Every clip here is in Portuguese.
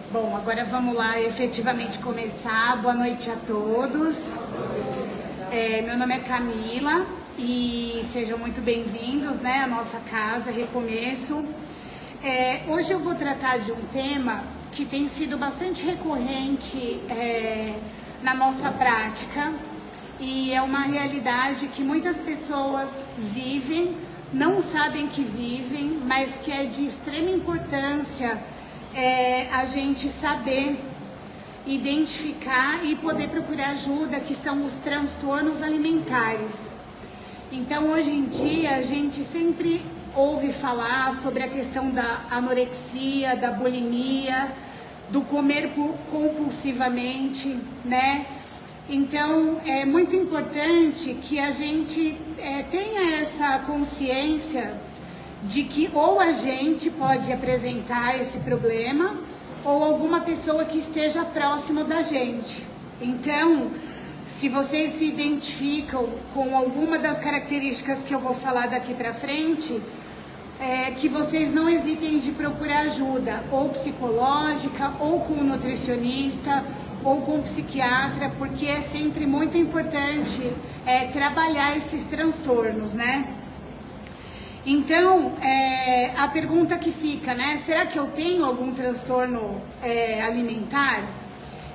Bom, agora vamos lá efetivamente começar. Boa noite a todos. Meu nome é Camila e sejam muito bem-vindos, né, à nossa casa Recomeço. Hoje eu vou tratar de um tema que tem sido bastante recorrente na nossa prática e é uma realidade que muitas pessoas vivem, não sabem que vivem, mas que é de extrema importância a gente saber identificar e poder procurar ajuda, que são os transtornos alimentares. Então, hoje em dia, a gente sempre ouve falar sobre a questão da anorexia, da bulimia, do comer compulsivamente, né? Então, é muito importante que a gente tenha essa consciência de que ou a gente pode apresentar esse problema ou alguma pessoa que esteja próxima da gente. Então, se vocês se identificam com alguma das características que eu vou falar daqui para frente, que vocês não hesitem de procurar ajuda, ou psicológica, ou com um nutricionista, ou com um psiquiatra, porque é sempre muito importante trabalhar esses transtornos, né? Então, a pergunta que fica, né? Será que eu tenho algum transtorno alimentar?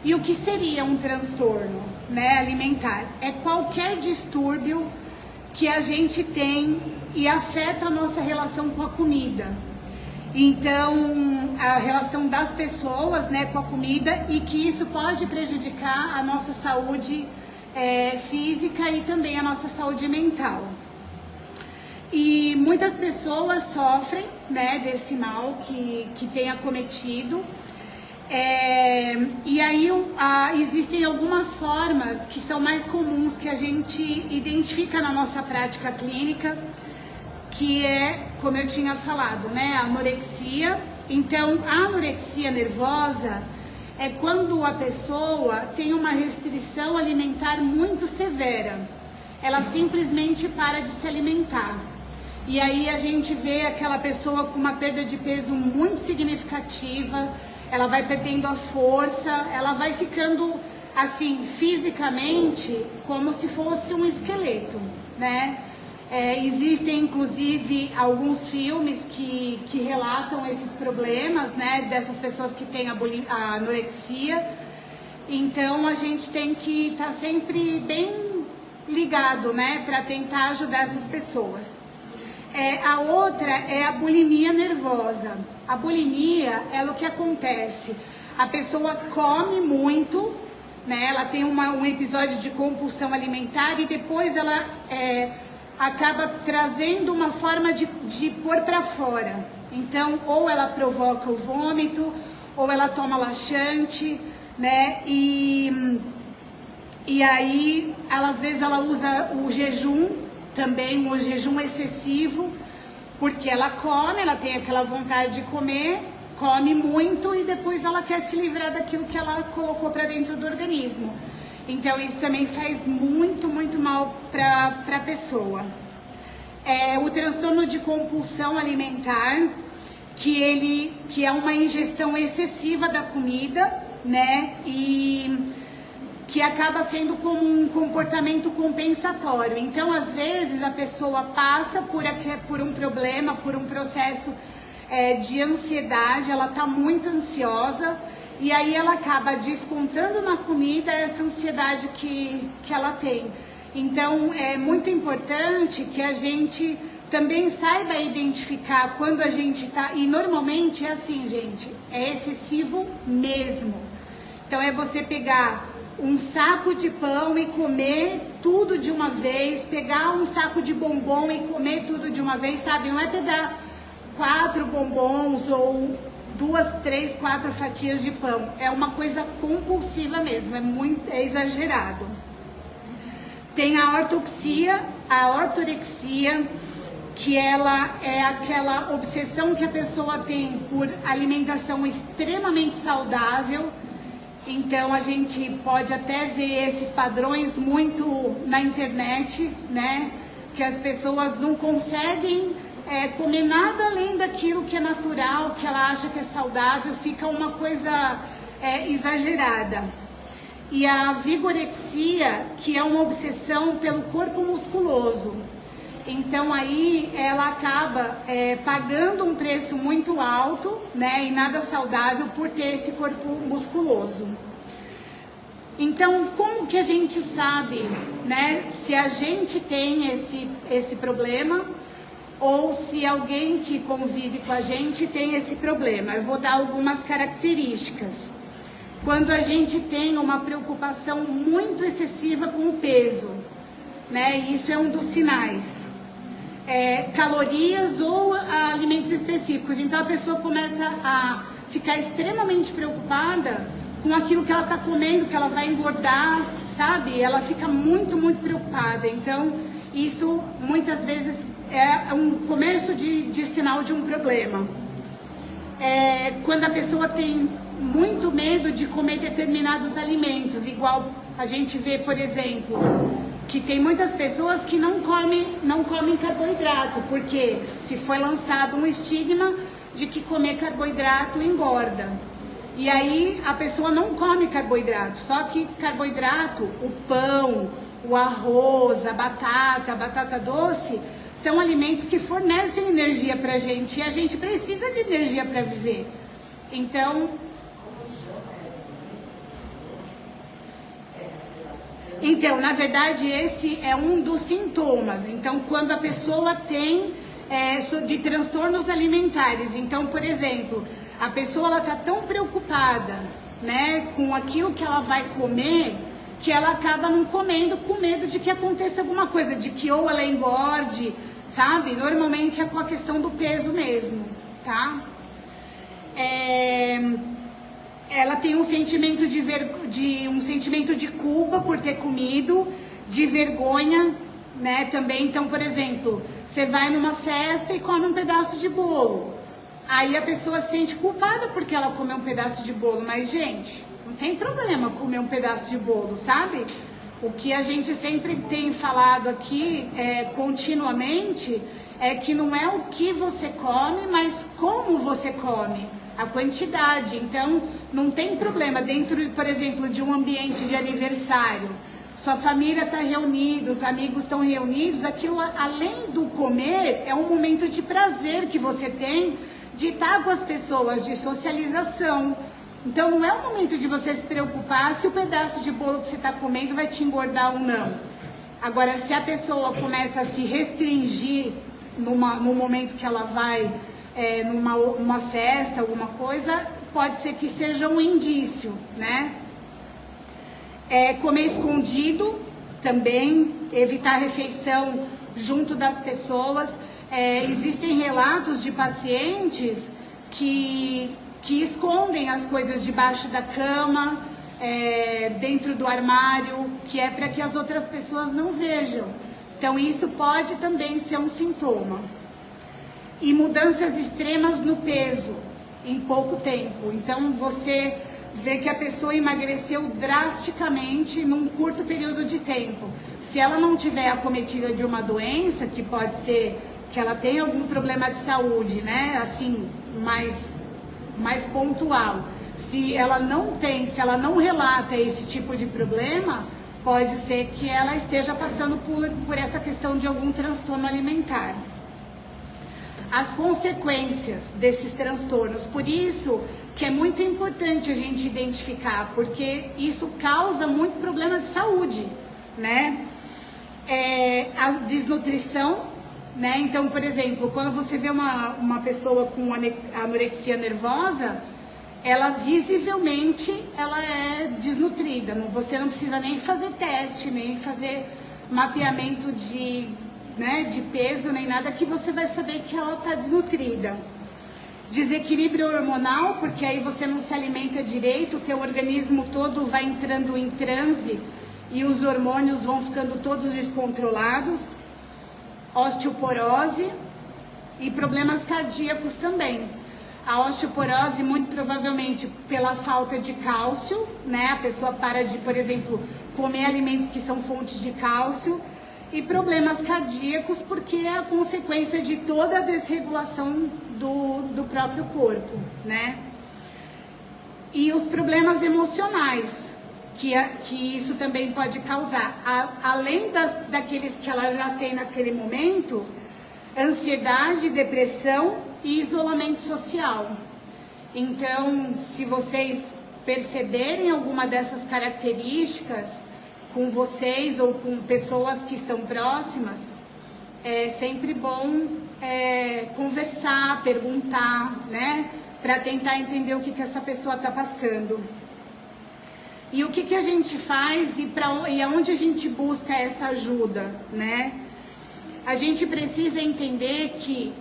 E o que seria um transtorno, né, alimentar? É qualquer distúrbio que a gente tem e afeta a nossa relação com a comida. Então, a relação das pessoas, né, com a comida, e que isso pode prejudicar a nossa saúde física e também a nossa saúde mental. E muitas pessoas sofrem, né, desse mal que tem acometido. E aí existem algumas formas que são mais comuns que a gente identifica na nossa prática clínica, que é, como eu tinha falado, né, a anorexia. Então, a anorexia nervosa é quando a pessoa tem uma restrição alimentar muito severa. Ela simplesmente para de se alimentar. E aí a gente vê aquela pessoa com uma perda de peso muito significativa, ela vai perdendo a força, ela vai ficando, assim, fisicamente, como se fosse um esqueleto, né? Existem, inclusive, alguns filmes que relatam esses problemas, né, dessas pessoas que têm a anorexia. Então, a gente tem que estar sempre bem ligado, né, para tentar ajudar essas pessoas. A outra é a bulimia nervosa. A bulimia é o que acontece. A pessoa come muito, né? Ela tem um episódio de compulsão alimentar e depois ela acaba trazendo uma forma de pôr para fora. Então, ou ela provoca o vômito, ou ela toma laxante, né? E aí, às vezes, ela usa o jejum também, o jejum excessivo, porque ela come, ela tem aquela vontade de comer, come muito e depois ela quer se livrar daquilo que ela colocou para dentro do organismo. Então isso também faz muito, muito mal para a pessoa. O transtorno de compulsão alimentar, que é uma ingestão excessiva da comida, né, e que acaba sendo como um comportamento compensatório. Então, às vezes, a pessoa passa por um problema, por um processo de ansiedade, ela está muito ansiosa, e aí ela acaba descontando na comida essa ansiedade que ela tem. Então, é muito importante que a gente também saiba identificar quando a gente está... E normalmente é assim, gente, é excessivo mesmo. Então, é você pegar um saco de pão e comer tudo de uma vez, pegar um saco de bombom e comer tudo de uma vez, sabe? Não é pegar 4 bombons ou 2, 3, 4 fatias de pão. É uma coisa compulsiva mesmo, é exagerado. Tem a ortorexia, que ela é aquela obsessão que a pessoa tem por alimentação extremamente saudável. Então, a gente pode até ver esses padrões muito na internet, né? Que as pessoas não conseguem comer nada além daquilo que é natural, que ela acha que é saudável, fica uma coisa exagerada. E a vigorexia, que é uma obsessão pelo corpo musculoso. Então aí ela acaba pagando um preço muito alto, né, e nada saudável por ter esse corpo musculoso. Então, como que a gente sabe, né, se a gente tem esse problema ou se alguém que convive com a gente tem esse problema? Eu vou dar algumas características. Quando a gente tem uma preocupação muito excessiva com o peso, né, isso é um dos sinais. Calorias ou alimentos específicos. Então a pessoa começa a ficar extremamente preocupada com aquilo que ela está comendo, que ela vai engordar, sabe? Ela fica muito, muito preocupada. Então isso muitas vezes é um começo de sinal de um problema. Quando a pessoa tem muito medo de comer determinados alimentos, igual a gente vê, por exemplo, que tem muitas pessoas que não comem carboidrato, porque se foi lançado um estigma de que comer carboidrato engorda. E aí a pessoa não come carboidrato, só que carboidrato, o pão, o arroz, a batata doce, são alimentos que fornecem energia pra gente, e a gente precisa de energia para viver. Então, na verdade, esse é um dos sintomas. Então, quando a pessoa tem de transtornos alimentares, então, por exemplo, a pessoa está tão preocupada, né, com aquilo que ela vai comer, que ela acaba não comendo com medo de que aconteça alguma coisa, de que ou ela engorde, sabe? Normalmente é com a questão do peso mesmo, tá? Ela tem um sentimento de culpa por ter comido, de vergonha, né, também. Então, por exemplo, você vai numa festa e come um pedaço de bolo. Aí a pessoa se sente culpada porque ela comeu um pedaço de bolo. Mas, gente, não tem problema comer um pedaço de bolo, sabe? O que a gente sempre tem falado aqui continuamente é que não é o que você come, mas como você come. A quantidade. Então, não tem problema dentro, por exemplo, de um ambiente de aniversário. Sua família está reunida, os amigos estão reunidos, aquilo, além do comer, é um momento de prazer que você tem de estar com as pessoas, de socialização. Então, não é o momento de você se preocupar se o pedaço de bolo que você está comendo vai te engordar ou não. Agora, se a pessoa começa a se restringir no momento que ela vai numa festa, alguma coisa, pode ser que seja um indício, né? Comer escondido também, evitar refeição junto das pessoas. Existem relatos de pacientes que escondem as coisas debaixo da cama, dentro do armário, que é para que as outras pessoas não vejam. Então isso pode também ser um sintoma. E mudanças extremas no peso em pouco tempo. Então você vê que a pessoa emagreceu drasticamente num curto período de tempo. Se ela não tiver acometida de uma doença, que pode ser que ela tenha algum problema de saúde, né, assim, mais pontual. Se ela não relata esse tipo de problema, pode ser que ela esteja passando por essa questão de algum transtorno alimentar. As consequências desses transtornos, por isso que é muito importante a gente identificar, porque isso causa muito problema de saúde, né? A desnutrição, né? Então, por exemplo, quando você vê uma pessoa com anorexia nervosa, ela visivelmente ela é desnutrida. Você não precisa nem fazer teste, nem fazer mapeamento de peso, nem nada, que você vai saber que ela está desnutrida. Desequilíbrio hormonal, porque aí você não se alimenta direito, o teu organismo todo vai entrando em transe e os hormônios vão ficando todos descontrolados. Osteoporose e problemas cardíacos também. A osteoporose, muito provavelmente pela falta de cálcio, né? A pessoa para de, por exemplo, comer alimentos que são fontes de cálcio. e problemas cardíacos, porque é a consequência de toda a desregulação do próprio corpo, né? E os problemas emocionais, que isso também pode causar, além daqueles que ela já tem naquele momento, ansiedade, depressão e isolamento social. Então, se vocês perceberem alguma dessas características com vocês ou com pessoas que estão próximas, é sempre bom conversar, perguntar, né? Para tentar entender o que essa pessoa está passando. E o que a gente faz e aonde a gente busca essa ajuda, né? A gente precisa entender que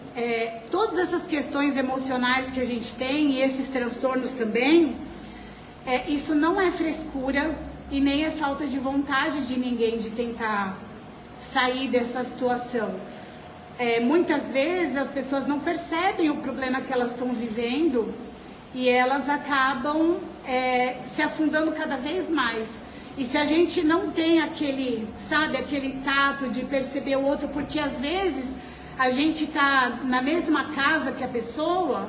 todas essas questões emocionais que a gente tem, e esses transtornos também, isso não é frescura e nem é falta de vontade de ninguém de tentar sair dessa situação. Muitas vezes as pessoas não percebem o problema que elas estão vivendo e elas acabam se afundando cada vez mais. E se a gente não tem aquele tato de perceber o outro, porque às vezes a gente tá na mesma casa que a pessoa,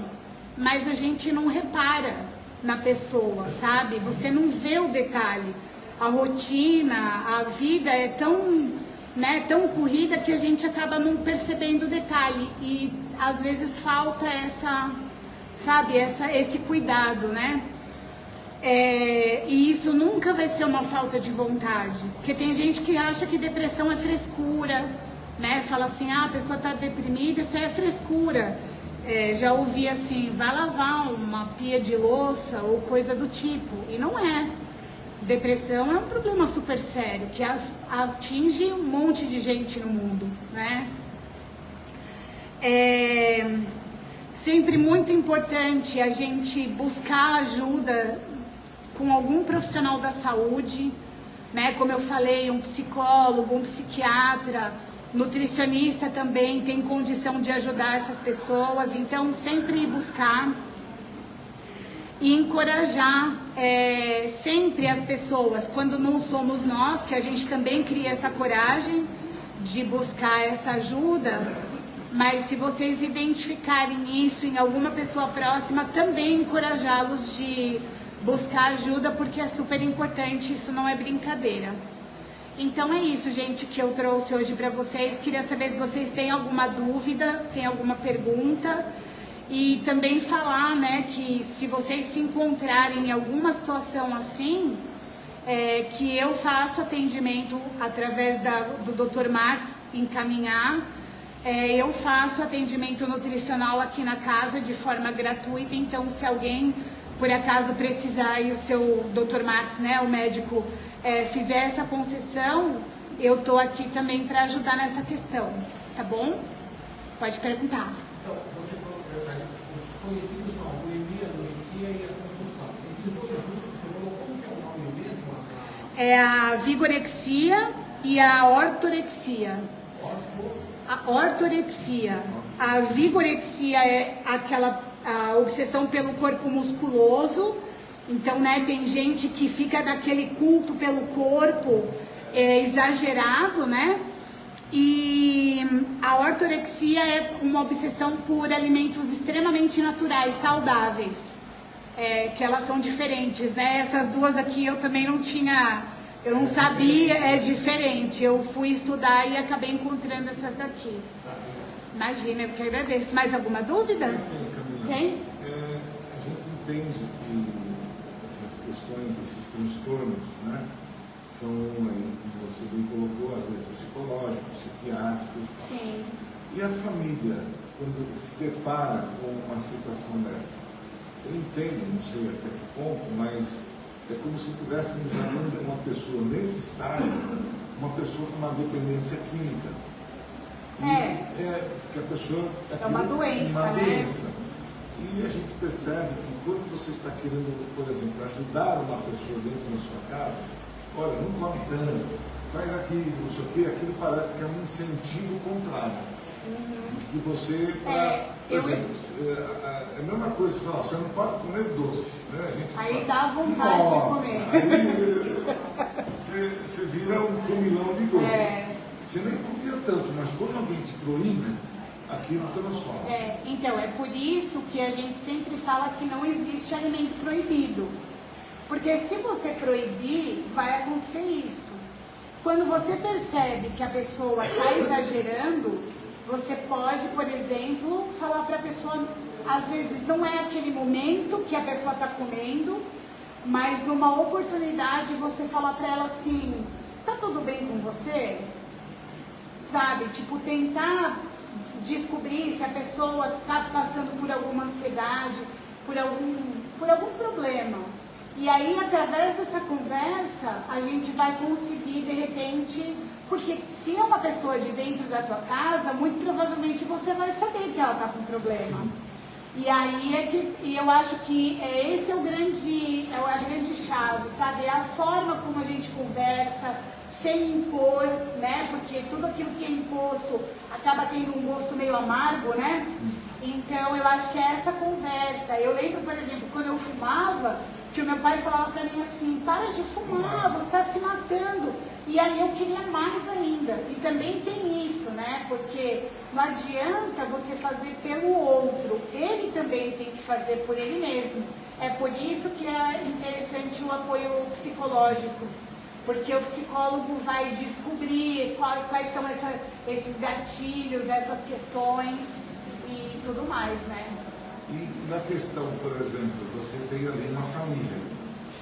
mas a gente não repara na pessoa, sabe? Você não vê o detalhe. A rotina, a vida é tão corrida que a gente acaba não percebendo o detalhe. E às vezes falta esse cuidado, né? E isso nunca vai ser uma falta de vontade, porque tem gente que acha que depressão é frescura, né? Fala assim, a pessoa está deprimida, isso é frescura. Já ouvi assim, vai lavar uma pia de louça ou coisa do tipo, e não é. Depressão é um problema super sério, que atinge um monte de gente no mundo, né? Sempre muito importante a gente buscar ajuda com algum profissional da saúde, né? Como eu falei, um psicólogo, um psiquiatra, nutricionista também tem condição de ajudar essas pessoas, então sempre buscar e encorajar sempre as pessoas, quando não somos nós, que a gente também cria essa coragem de buscar essa ajuda, mas se vocês identificarem isso em alguma pessoa próxima, também encorajá-los de buscar ajuda, porque é super importante, isso não é brincadeira. Então é isso, gente, que eu trouxe hoje para vocês. Queria saber se vocês têm alguma dúvida, têm alguma pergunta. E também falar, né, que se vocês se encontrarem em alguma situação assim, que eu faço atendimento através do Dr. Max, encaminhar. Eu faço atendimento nutricional aqui na casa de forma gratuita, então se alguém por acaso precisar e o seu Dr. Max, né, o médico, fizer essa concessão, eu tô aqui também para ajudar nessa questão, tá bom? Pode perguntar. Então, você falou, os conhecidos são a bulimia, a anorexia e a compulsão. Esses dois grupos, você falou como que é o nome mesmo? É a vigorexia e a ortorexia. A ortorexia. A vigorexia é a obsessão pelo corpo musculoso. Então, né, tem gente que fica naquele culto pelo corpo exagerado, né? E a ortorexia é uma obsessão por alimentos extremamente naturais, saudáveis, que elas são diferentes, né? Essas duas aqui eu também eu não sabia, é diferente. Eu fui estudar e acabei encontrando essas daqui. Imagina, eu que agradeço. Mais alguma dúvida? Tem? A gente entende que essas questões, esses transtornos, né, são, como você bem colocou, às vezes psicológicos, psiquiátricos. Sim. E a família, quando se depara com uma situação dessa? Eu entendo, não sei até que ponto, mas é como se estivéssemos olhando uma pessoa nesse estágio, uma pessoa com uma dependência química. Que a pessoa... É uma doença, né? E a gente percebe que quando você está querendo, por exemplo, ajudar uma pessoa dentro da sua casa, olha, não come tanto, faz aquilo, não sei o quê, aquilo parece que é um incentivo contrário. Que você, por exemplo, é a mesma coisa que falar, você não pode comer doce, né? A gente aí fala, dá vontade de comer. Aí você vira um comilão de doce. você nem comia tanto, mas quando alguém te proíbe, aquilo transforma. Então, é por isso que a gente sempre fala que não existe alimento proibido. Porque se você proibir, vai acontecer isso. Quando você percebe que a pessoa está exagerando, você pode, por exemplo, falar para a pessoa, às vezes não é aquele momento que a pessoa está comendo, mas numa oportunidade você falar para ela assim, tá tudo bem com você? Sabe, tipo, tentar descobrir se a pessoa está passando por alguma ansiedade, por algum problema. E aí, através dessa conversa, a gente vai conseguir, de repente, porque se é uma pessoa de dentro da tua casa, muito provavelmente você vai saber que ela está com problema. Sim. E aí e eu acho que esse é a grande chave, sabe? É a forma como a gente conversa, sem impor, né? Porque tudo aquilo que é imposto acaba tendo um gosto meio amargo, né? Sim. Então, eu acho que é essa conversa. Eu lembro, por exemplo, quando eu fumava, que o meu pai falava pra mim assim, para de fumar, você está se matando. E aí eu queria mais ainda. E também tem isso, né? Porque não adianta você fazer pelo outro. Ele também tem que fazer por ele mesmo. É por isso que é interessante o apoio psicológico. Porque o psicólogo vai descobrir quais são esses gatilhos, essas questões e tudo mais, né? E na questão, por exemplo, você tem ali uma família.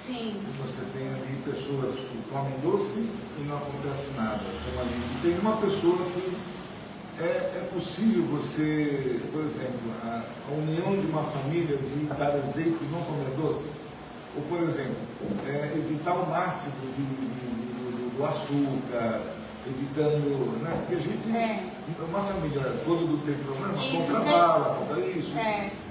Sim. Você tem ali pessoas que comem doce e não acontece nada. Então, ali, e tem uma pessoa que é possível você, por exemplo, a união de uma família de dar exemplo e não comer doce. Ou, por exemplo, evitar o máximo do açúcar, evitando, né? Porque a gente, uma família, quando não tem problema, isso, compra bala, compra isso,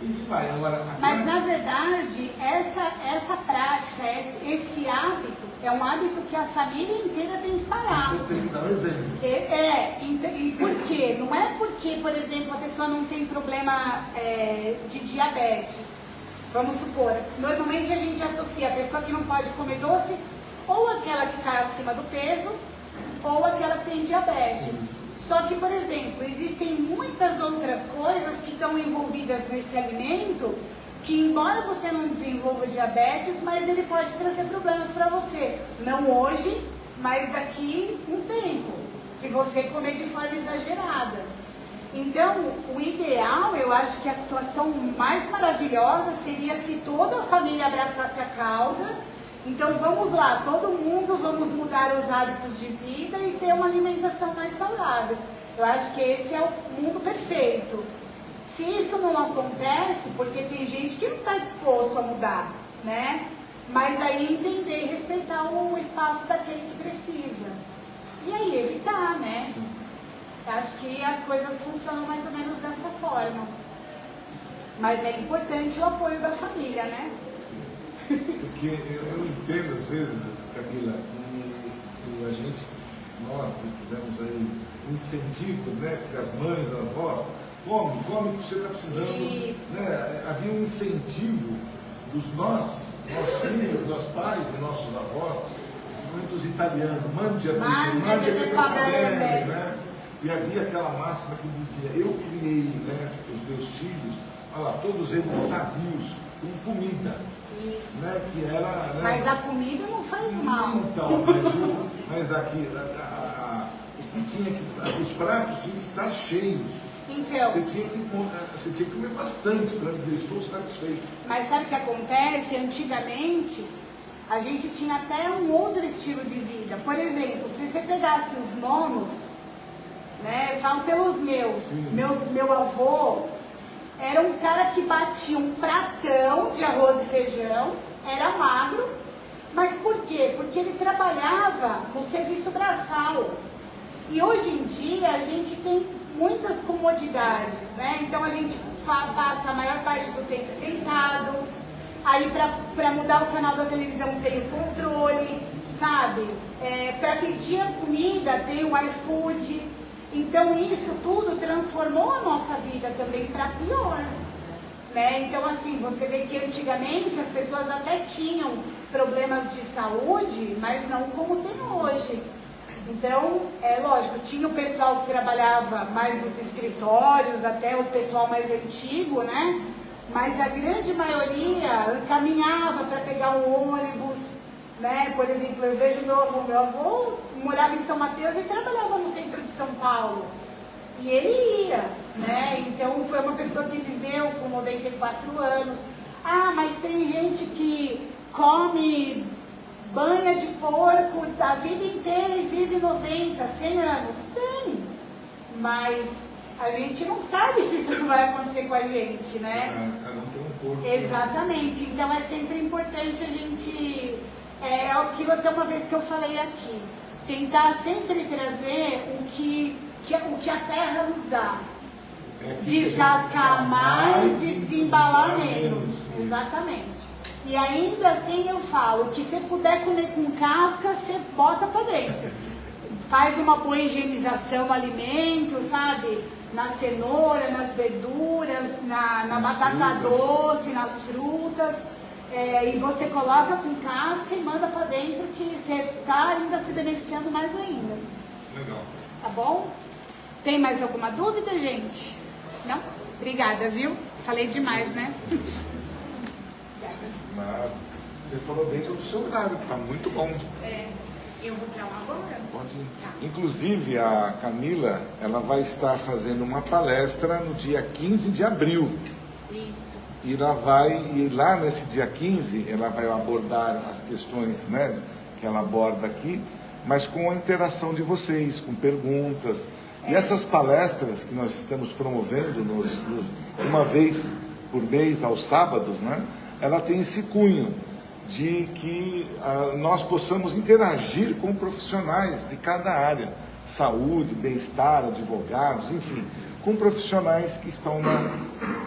e vai. Agora, mas, na verdade, essa prática, esse hábito, é um hábito que a família inteira tem que parar. Então tem que dar um exemplo. E por quê? Não é porque, por exemplo, a pessoa não tem problema de diabetes. Vamos supor, normalmente a gente associa a pessoa que não pode comer doce ou aquela que está acima do peso ou aquela que tem diabetes. Só que, por exemplo, existem muitas outras coisas que estão envolvidas nesse alimento que, embora você não desenvolva diabetes, mas ele pode trazer problemas para você. Não hoje, mas daqui um tempo, se você comer de forma exagerada. Então, o ideal, eu acho que a situação mais maravilhosa seria se toda a família abraçasse a causa. Então, vamos lá, todo mundo, vamos mudar os hábitos de vida e ter uma alimentação mais saudável. Eu acho que esse é o mundo perfeito. Se isso não acontece, porque tem gente que não está disposto a mudar, né? Mas aí entender e respeitar o espaço daquele que precisa. E aí evitar, né? Acho que as coisas funcionam mais ou menos dessa forma. Mas é importante o apoio da família, né? Sim. Porque eu entendo, às vezes, Camila, que a gente, nós que tivemos aí incentivo, né? Que as mães, as avós, come que você está precisando. Né? Havia um incentivo dos nossos filhos, dos pais e nossos avós, principalmente os italianos, mande a vida, né? E havia aquela máxima que dizia, eu criei, né, os meus filhos, olha lá, todos eles sadios, com comida. Isso. Né, que era, né, mas a comida não faz mal. Então, mas aqui, o que tinha que, os pratos tinham que estar cheios. Então, você tinha que comer bastante para dizer, estou satisfeito. Mas sabe o que acontece? Antigamente, a gente tinha até um outro estilo de vida. Por exemplo, se você pegasse os nonos, né, eu falo pelos meu avô era um cara que batia um pratão de arroz e feijão, era magro, mas por quê? Porque ele trabalhava no serviço braçal. E hoje em dia a gente tem muitas comodidades, né? Então a gente passa a maior parte do tempo sentado, aí para mudar o canal da televisão tem o controle, sabe? Para pedir a comida tem o iFood. Então isso tudo transformou a nossa vida também para pior, né? Então assim, você vê que antigamente as pessoas até tinham problemas de saúde, mas não como tem hoje. Então, é lógico, tinha o pessoal que trabalhava mais nos escritórios, até o pessoal mais antigo, né? Mas a grande maioria caminhava para pegar um ônibus, né? Por exemplo, eu vejo meu avô morava em São Mateus e trabalhava no centro de São Paulo. E ele ia, né? Então foi uma pessoa que viveu com 94 anos. Ah, mas tem gente que come banha de porco a vida inteira e vive 90, 100 anos. Tem, mas a gente não sabe se isso vai acontecer com a gente, né? Cada um tem um corpo. Exatamente, então é sempre importante a gente, aquilo até uma vez que eu falei aqui, tentar sempre trazer o que a terra nos dá. Descascar mais e desembalar menos. Exatamente. E ainda assim eu falo que se puder comer com casca, você bota pra dentro. Faz uma boa higienização do alimento, sabe? Na cenoura, nas verduras, na batata doce, nas frutas. E você coloca com casca e manda pra dentro que você tá ainda se beneficiando mais ainda. Legal. Tá bom? Tem mais alguma dúvida, gente? Não? Obrigada, viu? Falei demais, né? Você falou dentro do seu horário, tá muito bom. Eu vou pra lá agora? Pode ir. Tá. Inclusive, a Camila, ela vai estar fazendo uma palestra no dia 15 de abril. Isso. E lá nesse dia 15, ela vai abordar as questões, né, que ela aborda aqui, mas com a interação de vocês, com perguntas. E essas palestras que nós estamos promovendo uma vez por mês, aos sábados, né, ela tem esse cunho de que nós possamos interagir com profissionais de cada área, saúde, bem-estar, advogados, enfim, com profissionais que estão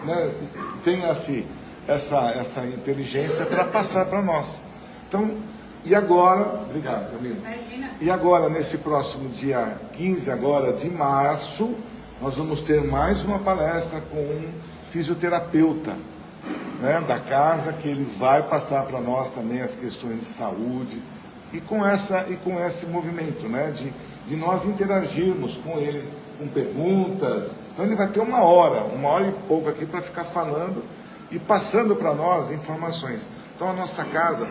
que têm essa inteligência para passar para nós. Então, e agora, obrigado, Camila. Imagina. E agora, nesse próximo dia 15 agora de março, nós vamos ter mais uma palestra com um fisioterapeuta, né, da casa, que ele vai passar para nós também as questões de saúde e com esse movimento, né, de nós interagirmos com ele, com perguntas. Então ele vai ter uma hora e pouco aqui para ficar falando e passando para nós informações. Então a nossa casa,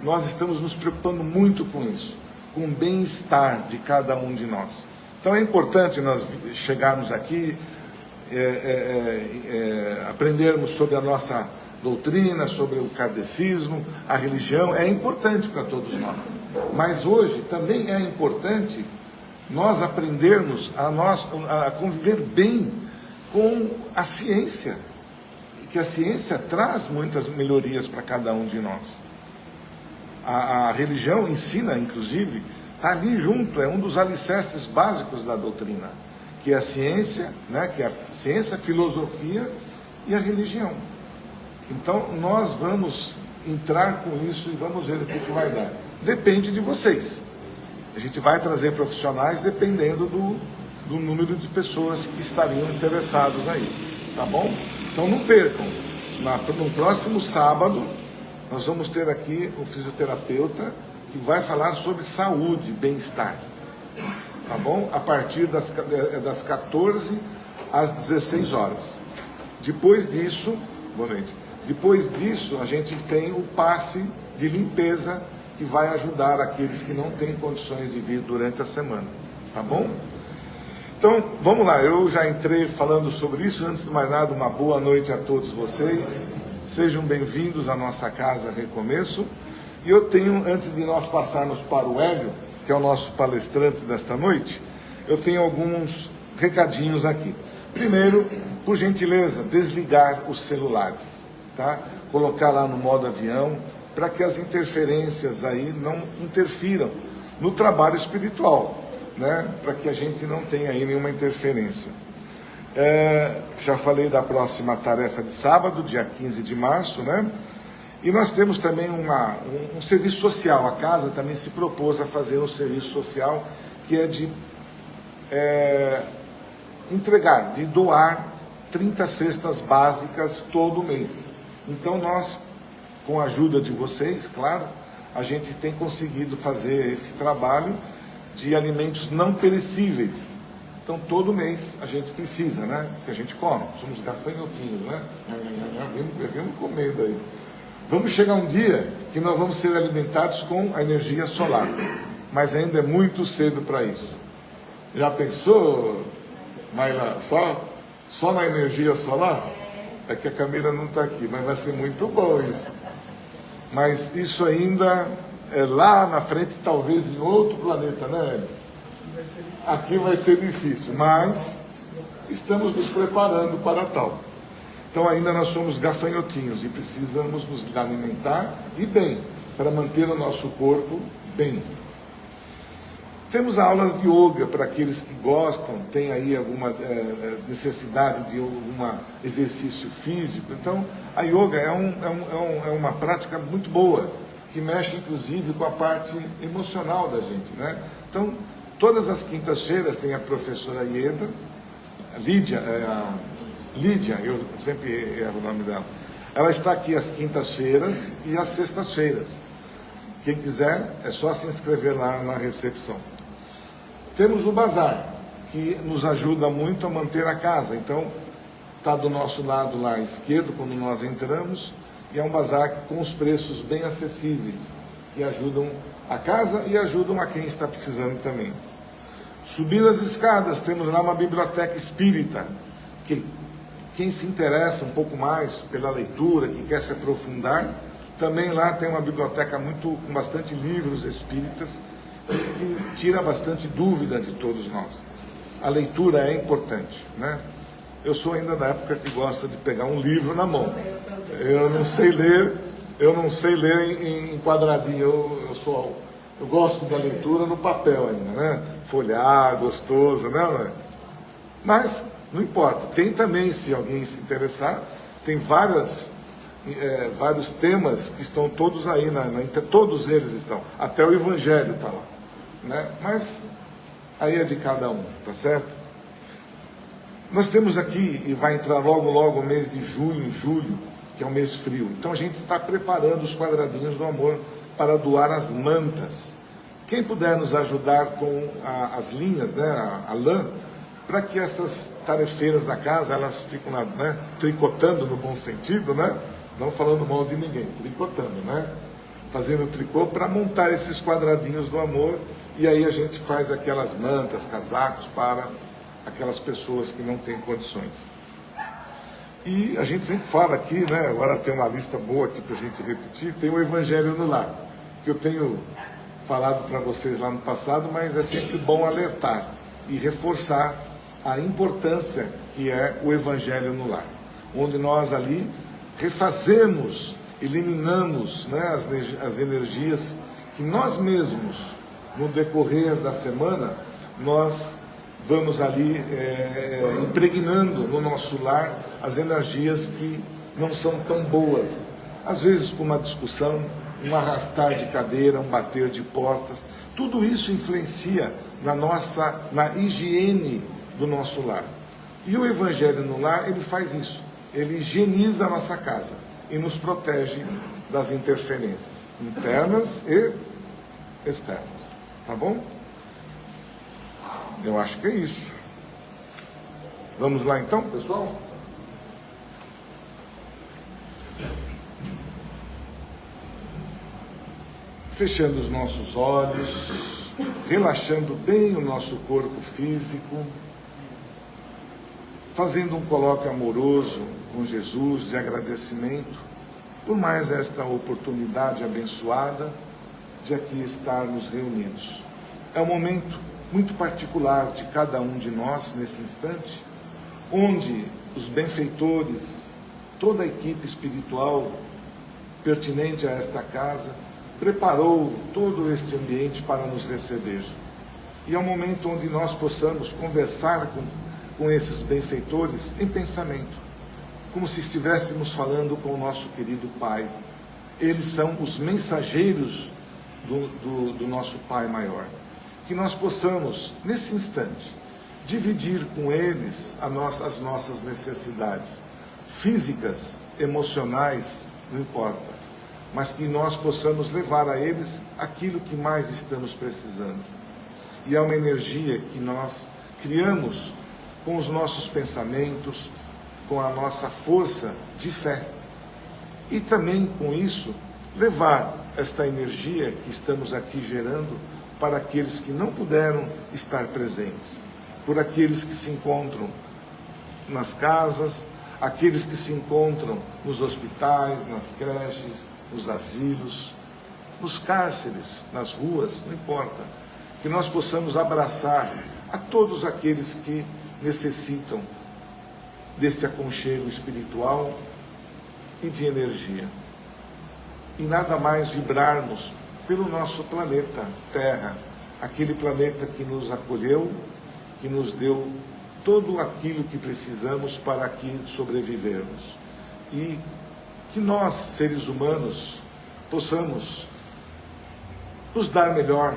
nós estamos nos preocupando muito com isso, com o bem-estar de cada um de nós. Então é importante nós chegarmos aqui, aprendermos sobre a nossa doutrina, sobre o kardecismo, a religião, é importante para todos nós. Mas hoje também é importante nós aprendermos a conviver bem com a ciência, que a ciência traz muitas melhorias para cada um de nós. A religião ensina, inclusive, está ali junto, é um dos alicerces básicos da doutrina, que é a ciência, né, que é a ciência, a filosofia e a religião. Então, nós vamos entrar com isso e vamos ver o que vai dar. Depende de vocês. A gente vai trazer profissionais dependendo do número de pessoas que estariam interessados aí, tá bom? Então, não percam. No próximo sábado, nós vamos ter aqui um fisioterapeuta que vai falar sobre saúde, bem-estar, tá bom? A partir das 14 às 16 horas. Depois disso, boa noite. Depois disso, a gente tem o passe de limpeza que vai ajudar aqueles que não têm condições de vir durante a semana, tá bom? Então, vamos lá, eu já entrei falando sobre isso. Antes de mais nada, uma boa noite a todos vocês. Sejam bem-vindos à nossa casa Recomeço. E eu tenho, antes de nós passarmos para o Hélio, que é o nosso palestrante desta noite, eu tenho alguns recadinhos aqui. Primeiro, por gentileza, desligar os celulares, tá? Colocar lá no modo avião, para que as interferências aí não interfiram no trabalho espiritual, né? Para que a gente não tenha aí nenhuma interferência. Já falei da próxima tarefa de sábado, dia 15 de março, né? E nós temos também um serviço social. A casa também se propôs a fazer um serviço social que é de entregar, de doar 30 cestas básicas todo mês. Então nós, com a ajuda de vocês, claro, a gente tem conseguido fazer esse trabalho de alimentos não perecíveis. Então, todo mês a gente precisa, né? Porque a gente come, somos gafanhotinhos, né? Vamos comendo aí. Vamos chegar um dia que nós vamos ser alimentados com a energia solar, mas ainda é muito cedo para isso. Já pensou, Maila, só na energia solar? É que a Camila não está aqui, mas vai ser muito bom isso. Mas isso ainda é lá na frente, talvez em outro planeta, né, Hélio? Aqui vai ser difícil, mas estamos nos preparando para tal. Então ainda nós somos gafanhotinhos e precisamos nos alimentar e bem, para manter o nosso corpo bem. Temos aulas de yoga para aqueles que gostam, tem aí alguma necessidade de algum exercício físico. Então a yoga é uma prática muito boa, que mexe inclusive com a parte emocional da gente, né? Então, todas as quintas-feiras tem a professora Lídia, eu sempre erro o nome dela. Ela está aqui às quintas-feiras e às sextas-feiras. Quem quiser, é só se inscrever lá na recepção. Temos o bazar, que nos ajuda muito a manter a casa. Então, está do nosso lado lá esquerdo, quando nós entramos, e é um bazar com os preços bem acessíveis, que ajudam a casa e ajudam a quem está precisando também. Subir as escadas, temos lá uma biblioteca espírita, que quem se interessa um pouco mais pela leitura, que quer se aprofundar, também lá tem uma biblioteca com bastante livros espíritas, que tira bastante dúvida de todos nós. A leitura é importante, né? Eu sou ainda da época que gosta de pegar um livro na mão. Eu não sei ler em quadradinho, eu gosto da leitura no papel ainda, né? Folhear, gostoso, né? Mas não importa. Tem também, se alguém se interessar, tem vários temas que estão todos aí, todos eles estão. Até o Evangelho está lá, né? Mas aí é de cada um, tá certo? Nós temos aqui, e vai entrar logo o mês de junho, julho, que é um mês frio. Então a gente está preparando os quadradinhos do amor para doar as mantas. Quem puder nos ajudar com as linhas, né, a lã, para que essas tarefeiras da casa, elas ficam lá, né, tricotando no bom sentido, né? Não falando mal de ninguém, tricotando, né? Fazendo tricô para montar esses quadradinhos do amor, e aí a gente faz aquelas mantas, casacos para aquelas pessoas que não têm condições. E a gente sempre fala aqui, né? Agora tem uma lista boa aqui para a gente repetir, tem o Evangelho no Lar, que eu tenho falado para vocês lá no passado, mas é sempre bom alertar e reforçar a importância que é o Evangelho no Lar, onde nós ali refazemos, eliminamos, né, as energias que nós mesmos, no decorrer da semana, nós vamos ali impregnando no nosso lar as energias que não são tão boas. Às vezes com uma discussão, um arrastar de cadeira, um bater de portas, tudo isso influencia na higiene do nosso lar. E o Evangelho no Lar, ele faz isso. Ele higieniza a nossa casa e nos protege das interferências internas e externas. Tá bom? Eu acho que é isso. Vamos lá então, pessoal? Fechando os nossos olhos, relaxando bem o nosso corpo físico, fazendo um colóquio amoroso com Jesus de agradecimento por mais esta oportunidade abençoada de aqui estarmos reunidos. É um momento muito particular de cada um de nós nesse instante, onde os benfeitores, toda a equipe espiritual pertinente a esta casa, preparou todo este ambiente para nos receber. E é um momento onde nós possamos conversar com esses benfeitores em pensamento, como se estivéssemos falando com o nosso querido Pai. Eles são os mensageiros do nosso Pai maior. Que nós possamos, nesse instante, dividir com eles as nossas necessidades físicas, emocionais, não importa, mas que nós possamos levar a eles aquilo que mais estamos precisando. E é uma energia que nós criamos com os nossos pensamentos, com a nossa força de fé. E também, com isso, levar esta energia que estamos aqui gerando para aqueles que não puderam estar presentes, por aqueles que se encontram nas casas, aqueles que se encontram nos hospitais, nas creches, nos asilos, nos cárceres, nas ruas, não importa. Que nós possamos abraçar a todos aqueles que necessitam deste aconchego espiritual e de energia. E nada mais vibrarmos pelo nosso planeta Terra, aquele planeta que nos acolheu, que nos deu tudo aquilo que precisamos para aqui sobrevivermos. E que nós, seres humanos, possamos nos dar melhor,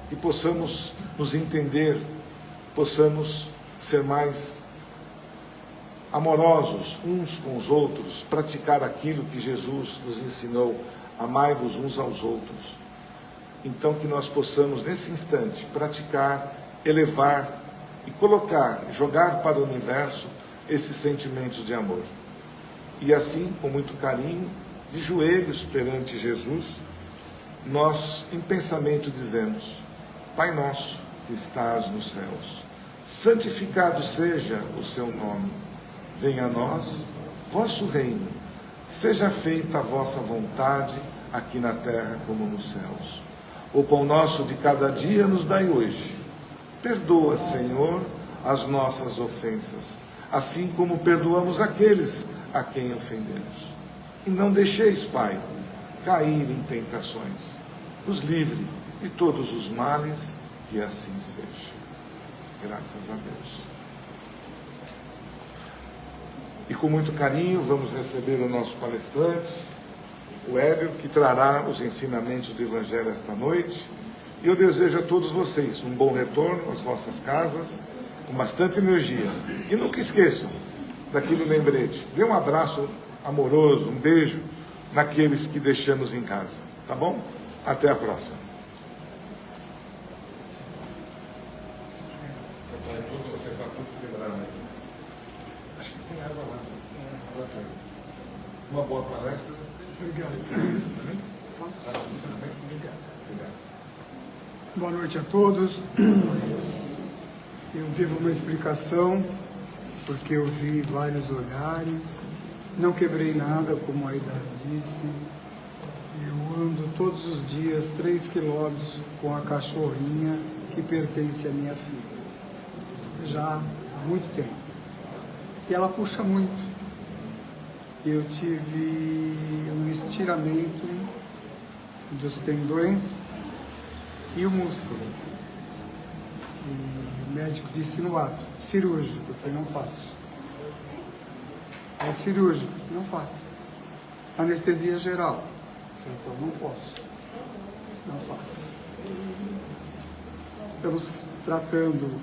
que possamos nos entender, possamos ser mais amorosos uns com os outros, praticar aquilo que Jesus nos ensinou, amai-vos uns aos outros. Então que nós possamos, nesse instante, praticar, elevar e colocar, jogar para o universo esses sentimentos de amor. E assim, com muito carinho, de joelhos perante Jesus, nós, em pensamento, dizemos: Pai nosso que estás nos céus, santificado seja o seu nome. Venha a nós vosso reino. Seja feita a vossa vontade, aqui na terra como nos céus. O pão nosso de cada dia nos dai hoje. Perdoa, Senhor, as nossas ofensas, assim como perdoamos aqueles a quem ofendemos. E não deixeis, Pai, cair em tentações. Nos livre de todos os males, que assim seja. Graças a Deus. E com muito carinho vamos receber o nosso palestrante, o Hélio, que trará os ensinamentos do Evangelho esta noite. E eu desejo a todos vocês um bom retorno às vossas casas, com bastante energia. E nunca esqueçam daquele lembrete. Dê um abraço amoroso, um beijo naqueles que deixamos em casa. Tá bom? Até a próxima. Você está tudo quebrado aí. Acho que tem água lá. Uma boa palestra. Obrigado. Obrigado. Boa noite a todos. Eu devo uma explicação, porque eu vi vários olhares. Não quebrei nada, como a Aida disse. Eu ando todos os dias 3 quilômetros com a cachorrinha que pertence à minha filha. Já há muito tempo. E ela puxa muito. Eu tive um estiramento dos tendões e o músculo. E o médico disse no ato, cirúrgico. Eu falei, não faço. É cirúrgico, não faço. Anestesia geral. Eu falei, então não posso. Não faço. Estamos tratando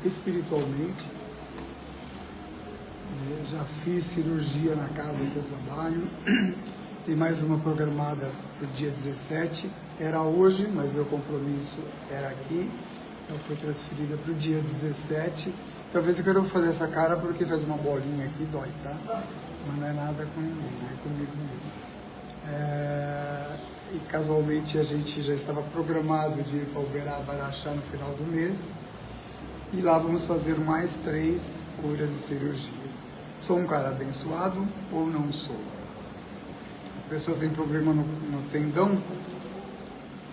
espiritualmente. Já fiz cirurgia na casa que eu trabalho. Tem mais uma programada para o dia 17. Era hoje, mas meu compromisso era aqui. Eu fui transferida para o dia 17. Talvez eu quero fazer essa cara porque faz uma bolinha aqui, dói, tá? Mas não é nada com ninguém, é comigo mesmo. E casualmente a gente já estava programado de ir para Uberaba, Araxá no final do mês. E lá vamos fazer mais 3 curas de cirurgia. Sou um cara abençoado ou não sou? As pessoas têm problema no tendão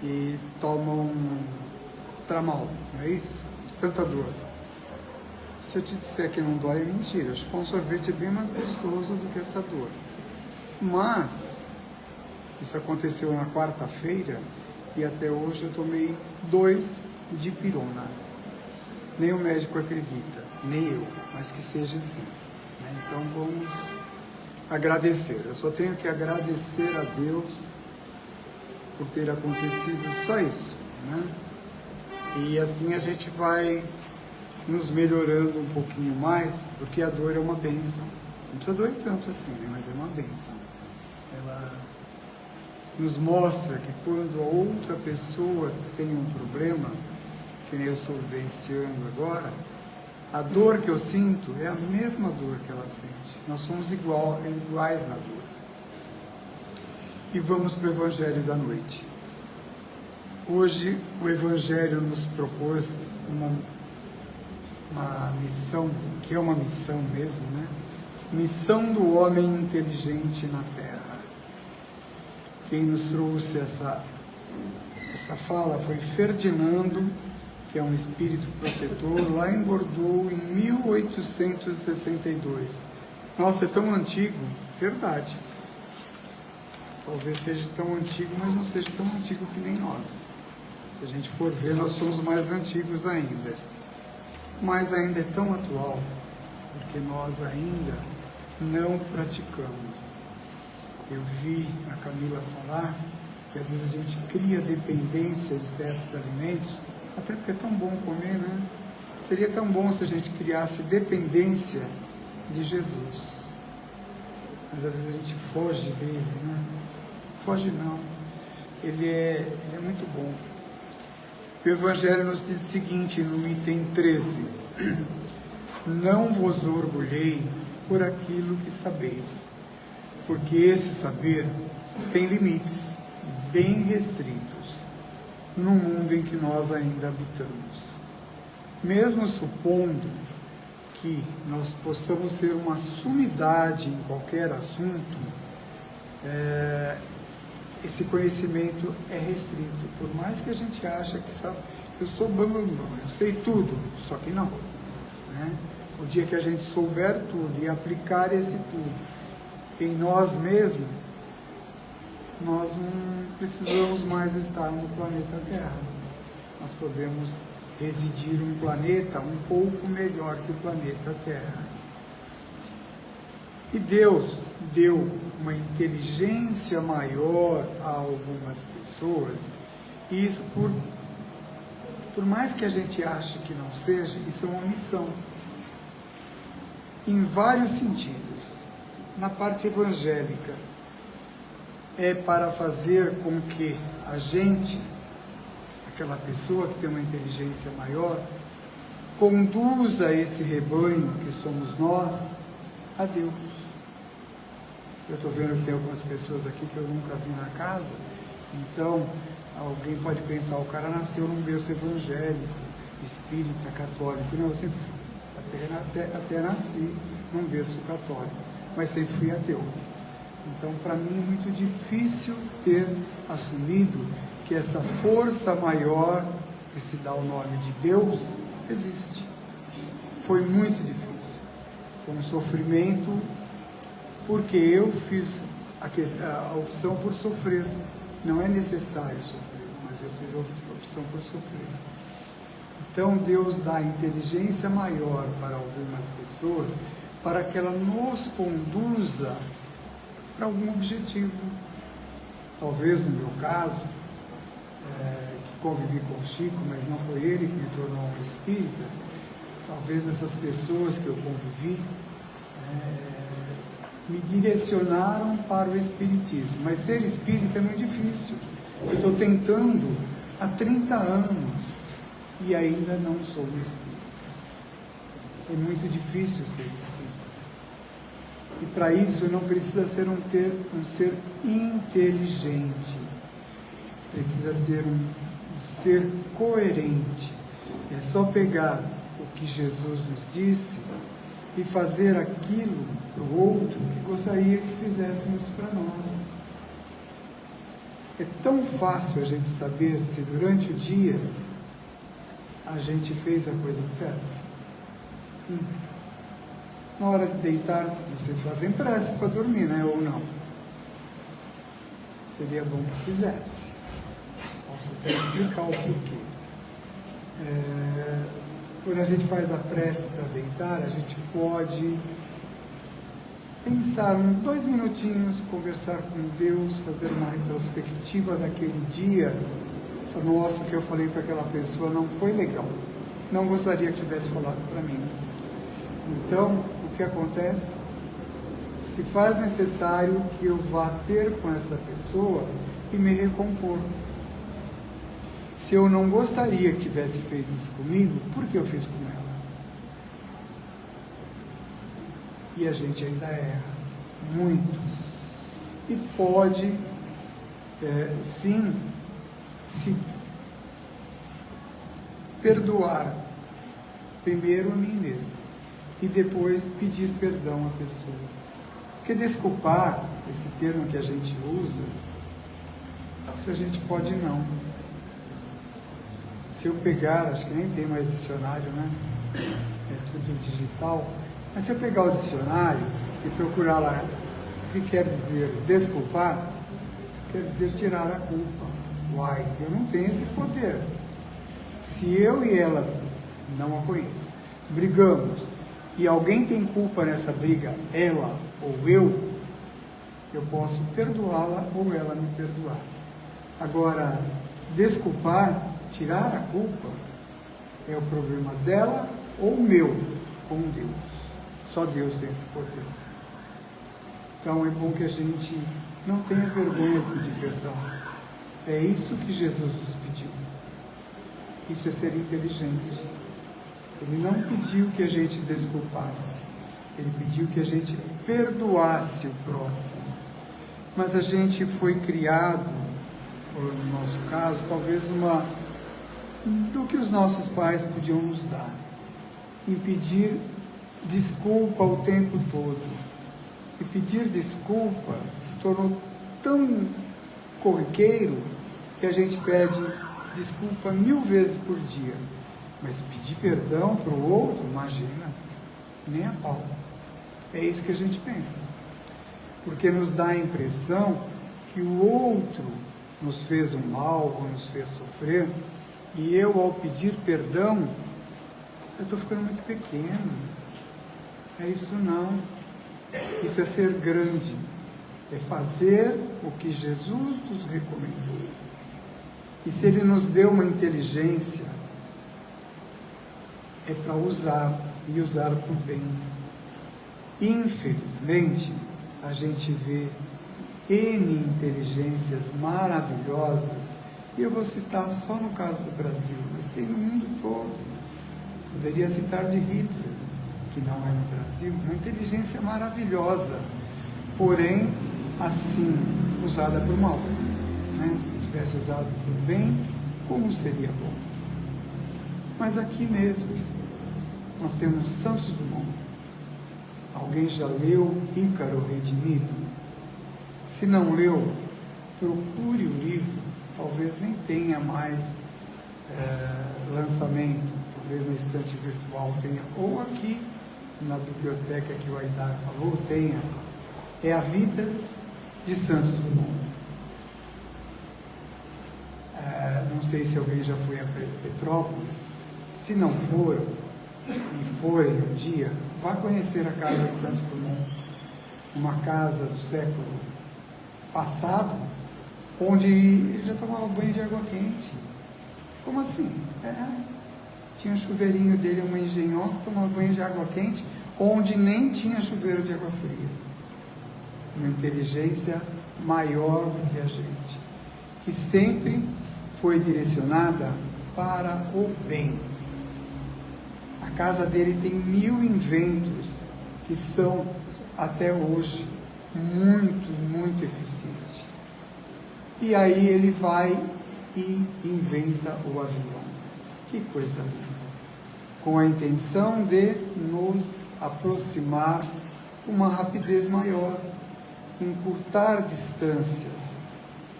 e tomam tramal, não é isso? Tanta dor. Se eu te disser que não dói, é mentira. Acho que um sorvete é bem mais gostoso do que essa dor. Mas, isso aconteceu na quarta-feira e até hoje eu tomei 2 dipirona. Nem o médico acredita, nem eu, mas que seja assim. Né? Então vamos agradecer. Eu só tenho que agradecer a Deus por ter acontecido só isso. Né? E assim a gente vai nos melhorando um pouquinho mais, porque a dor é uma bênção. Não precisa doer tanto assim, né? Mas é uma bênção. Ela nos mostra que quando a outra pessoa tem um problema, que nem eu estou vivenciando agora, a dor que eu sinto é a mesma dor que ela sente. Nós somos iguais na dor. E vamos para o Evangelho da noite. Hoje o Evangelho nos propôs uma missão, que é uma missão mesmo, né? Missão do homem inteligente na Terra. Quem nos trouxe essa fala foi Ferdinando, que é um espírito protetor, lá em Bordeaux, em 1862. Nossa, é tão antigo? Verdade. Talvez seja tão antigo, mas não seja tão antigo que nem nós. Se a gente for ver, nós somos mais antigos ainda. Mas ainda é tão atual, porque nós ainda não praticamos. Eu vi a Camila falar que às vezes a gente cria dependência de certos alimentos, até porque é tão bom comer, né? Seria tão bom se a gente criasse dependência de Jesus. Mas às vezes a gente foge dele, né? Foge não. Ele é muito bom. O Evangelho nos diz o seguinte, no item 13. Não vos orgulhei por aquilo que sabeis, porque esse saber tem limites bem restritos no mundo em que nós ainda habitamos. Mesmo supondo que nós possamos ser uma sumidade em qualquer assunto, esse conhecimento é restrito. Por mais que a gente ache que sabe, eu sou bom, eu sei tudo, só que não. Né? O dia que a gente souber tudo e aplicar esse tudo em nós mesmos, nós não precisamos mais estar no planeta Terra. Nós podemos residir em um planeta um pouco melhor que o planeta Terra. E Deus deu uma inteligência maior a algumas pessoas, e isso, por mais que a gente ache que não seja, isso é uma missão. Em vários sentidos. Na parte evangélica, é para fazer com que a gente, aquela pessoa que tem uma inteligência maior, conduza esse rebanho que somos nós a Deus. Eu estou vendo que tem algumas pessoas aqui que eu nunca vi na casa, então alguém pode pensar, o cara nasceu num berço evangélico, espírita, católico. Não, eu sempre fui, até nasci num berço católico, mas sempre fui ateu. Então, para mim é muito difícil ter assumido que essa força maior, que se dá o nome de Deus, existe. Foi muito difícil. Foi um sofrimento, porque eu fiz a opção por sofrer. Não é necessário sofrer, mas eu fiz a opção por sofrer. Então, Deus dá inteligência maior para algumas pessoas, para que ela nos conduza para algum objetivo. Talvez no meu caso, que convivi com o Chico, mas não foi ele que me tornou um espírita, talvez essas pessoas que eu convivi me direcionaram para o espiritismo. Mas ser espírita é muito difícil. Eu estou tentando há 30 anos e ainda não sou espírita. É muito difícil ser espírita. E para isso não precisa ser um ser inteligente, precisa ser um ser coerente. É só pegar o que Jesus nos disse e fazer aquilo para o outro que gostaria que fizéssemos para nós. É tão fácil a gente saber se durante o dia a gente fez a coisa certa. Na hora de deitar, vocês fazem prece para dormir, né? Ou não? Seria bom que fizesse. Posso até explicar o porquê. Quando a gente faz a prece para deitar, a gente pode pensar 2 minutinhos, conversar com Deus, fazer uma retrospectiva daquele dia. Nossa, o que eu falei para aquela pessoa não foi legal. Não gostaria que tivesse falado para mim. Então, o que acontece? se faz necessário que eu vá ter com essa pessoa e me recompor. Se eu não gostaria que tivesse feito isso comigo, por que eu fiz com ela? E a gente ainda erra muito. E pode, sim, se perdoar primeiro a mim mesmo e depois pedir perdão à pessoa. Porque desculpar, esse termo que a gente usa, isso a gente pode não. Se eu pegar, acho que nem tem mais dicionário, né? É tudo digital. Mas se eu pegar o dicionário e procurar lá o que quer dizer desculpar, quer dizer tirar a culpa. Uai, eu não tenho esse poder. Se eu e ela, não a conheço, brigamos e alguém tem culpa nessa briga, ela ou eu posso perdoá-la ou ela me perdoar. Agora, desculpar, tirar a culpa, é o problema dela ou meu com Deus. Só Deus tem esse poder. Então é bom que a gente não tenha vergonha de pedir perdão. É isso que Jesus nos pediu. Isso é ser inteligente. Ele não pediu que a gente desculpasse. Ele pediu que a gente perdoasse o próximo. Mas a gente foi criado, no nosso caso, talvez do que os nossos pais podiam nos dar. Em pedir desculpa o tempo todo. E pedir desculpa se tornou tão corriqueiro que a gente pede desculpa 1000 vezes por dia. Mas pedir perdão para o outro, imagina, nem a pau. É isso que a gente pensa. Porque nos dá a impressão que o outro nos fez um mal ou nos fez sofrer, e eu, ao pedir perdão, eu estou ficando muito pequeno. É isso não. Isso é ser grande. É fazer o que Jesus nos recomendou. E se Ele nos deu uma inteligência, é para usar, e usar para o bem. Infelizmente, a gente vê N inteligências maravilhosas, e eu vou citar só no caso do Brasil, mas tem no mundo todo. Poderia citar de Hitler, que não é no Brasil, uma inteligência maravilhosa, porém, assim, usada para o mal. Né? Se tivesse usado para o bem, como seria bom? Mas aqui mesmo, nós temos Santos Dumont. Alguém já leu Ícaro Redimido? Se não leu, procure o livro. Talvez nem tenha mais lançamento, talvez na estante virtual tenha, ou aqui na biblioteca que o Aidar falou, tenha. É a vida de Santos Dumont. Não sei se alguém já foi a Petrópolis. Se não foram, e forem um dia, vá conhecer a casa de Santos Dumont, uma casa do século passado, onde ele já tomava banho de água quente. Como assim? Tinha um chuveirinho dele, uma engenhoca, tomava banho de água quente, onde nem tinha chuveiro de água fria. Uma inteligência maior do que a gente, que sempre foi direcionada para o bem. A casa dele tem 1000 inventos que são, até hoje, muito, muito eficientes. E aí ele vai e inventa o avião. Que coisa linda! Com a intenção de nos aproximar com uma rapidez maior, encurtar distâncias.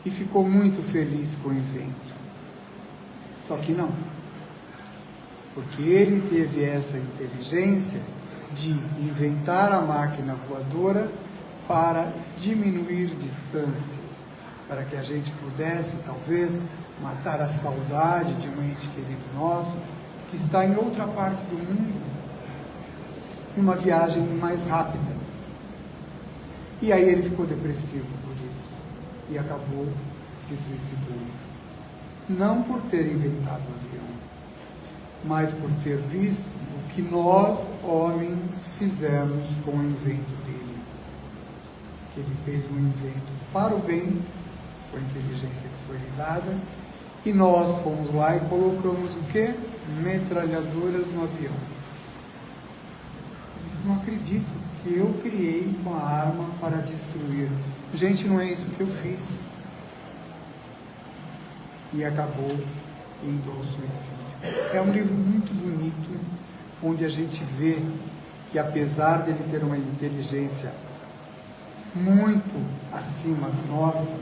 E ficou muito feliz com o invento. Só que não. Porque ele teve essa inteligência de inventar a máquina voadora para diminuir distâncias, para que a gente pudesse, talvez, matar a saudade de um ente querido nosso, que está em outra parte do mundo, numa viagem mais rápida. E aí ele ficou depressivo por isso, e acabou se suicidando. Não por ter inventado o avião, mas por ter visto o que nós, homens, fizemos com o invento dele. que ele fez um invento para o bem, com a inteligência que foi lhe dada, e nós fomos lá e colocamos o quê? Metralhadoras no avião. Eles não acreditam que eu criei uma arma para destruir. Gente, não é isso que eu fiz. E acabou indo ao suicídio. É um livro muito bonito, onde a gente vê que, apesar dele ter uma inteligência muito acima da nossa,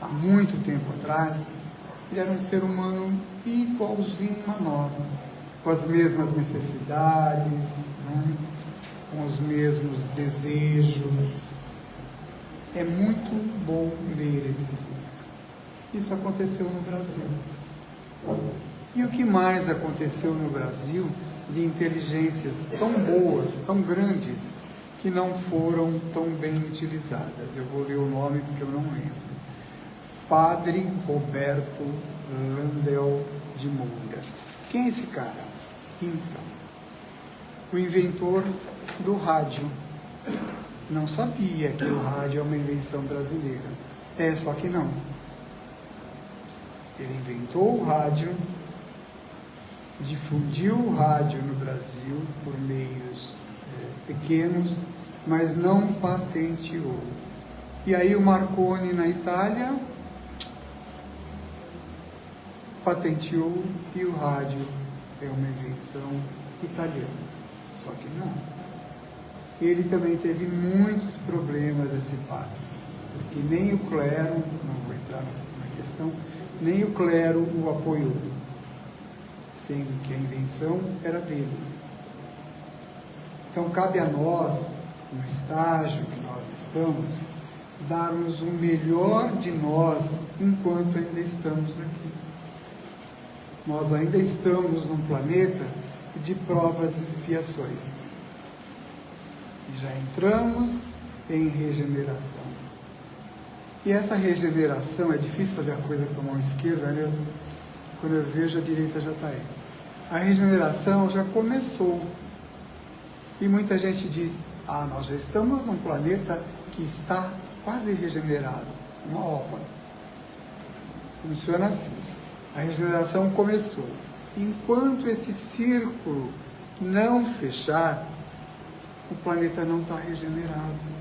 há muito tempo atrás, ele era um ser humano igualzinho a nós, com as mesmas necessidades, né? Com os mesmos desejos. É muito bom ler esse livro. Isso aconteceu no Brasil. E o que mais aconteceu no Brasil de inteligências tão boas, tão grandes, que não foram tão bem utilizadas? Eu vou ler o nome porque eu não lembro. Padre Roberto Landel de Moura. Quem é esse cara? Então, o inventor do rádio. Não sabia que o rádio é uma invenção brasileira. Só que não. Ele inventou o rádio, difundiu o rádio no Brasil por meios pequenos, mas não patenteou. E aí o Marconi, na Itália, patenteou, e o rádio é uma invenção italiana. Só que não. Ele também teve muitos problemas, esse padre, porque nem o clero, não vou entrar na questão, nem o clero o apoiou, sendo que a invenção era dele. Então cabe a nós, no estágio que nós estamos, darmos o melhor de nós enquanto ainda estamos aqui. Nós ainda estamos num planeta de provas e expiações. E já entramos em regeneração. E essa regeneração, é difícil fazer a coisa com a mão esquerda, né? Quando eu vejo, a direita já está aí. A regeneração já começou. E muita gente diz, nós já estamos num planeta que está quase regenerado, uma ova. Funciona assim. A regeneração começou. Enquanto esse círculo não fechar, o planeta não está regenerado.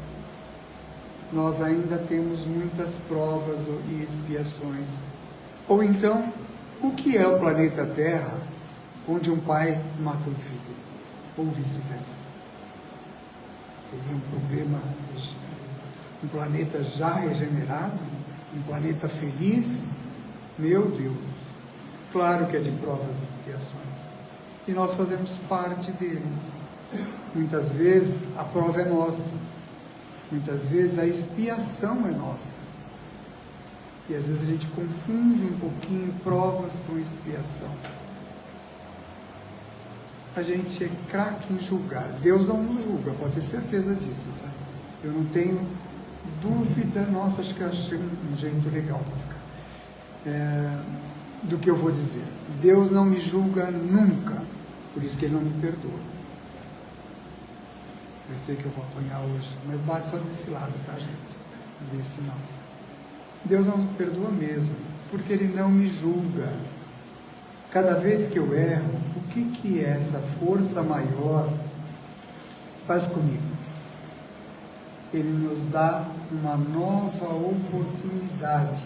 Nós ainda temos muitas provas e expiações. Ou então, o que é o planeta Terra, onde um pai mata um filho? Ou vice-versa? Seria um problema, um planeta já regenerado? Um planeta feliz? Meu Deus! Claro que é de provas e expiações. E nós fazemos parte dele. Muitas vezes a prova é nossa. Muitas vezes a expiação é nossa. E às vezes a gente confunde um pouquinho provas com expiação. A gente é craque em julgar. Deus não nos julga, pode ter certeza disso, tá? Eu não tenho dúvida. Nossa, acho que eu achei um jeito legal para ficar. Do que eu vou dizer. Deus não me julga nunca, por isso que Ele não me perdoa. Eu sei que eu vou apanhar hoje, mas bate só desse lado, tá, gente? Desse não. Deus não me perdoa mesmo, porque Ele não me julga. Cada vez que eu erro, o que essa força maior faz comigo? Ele nos dá uma nova oportunidade.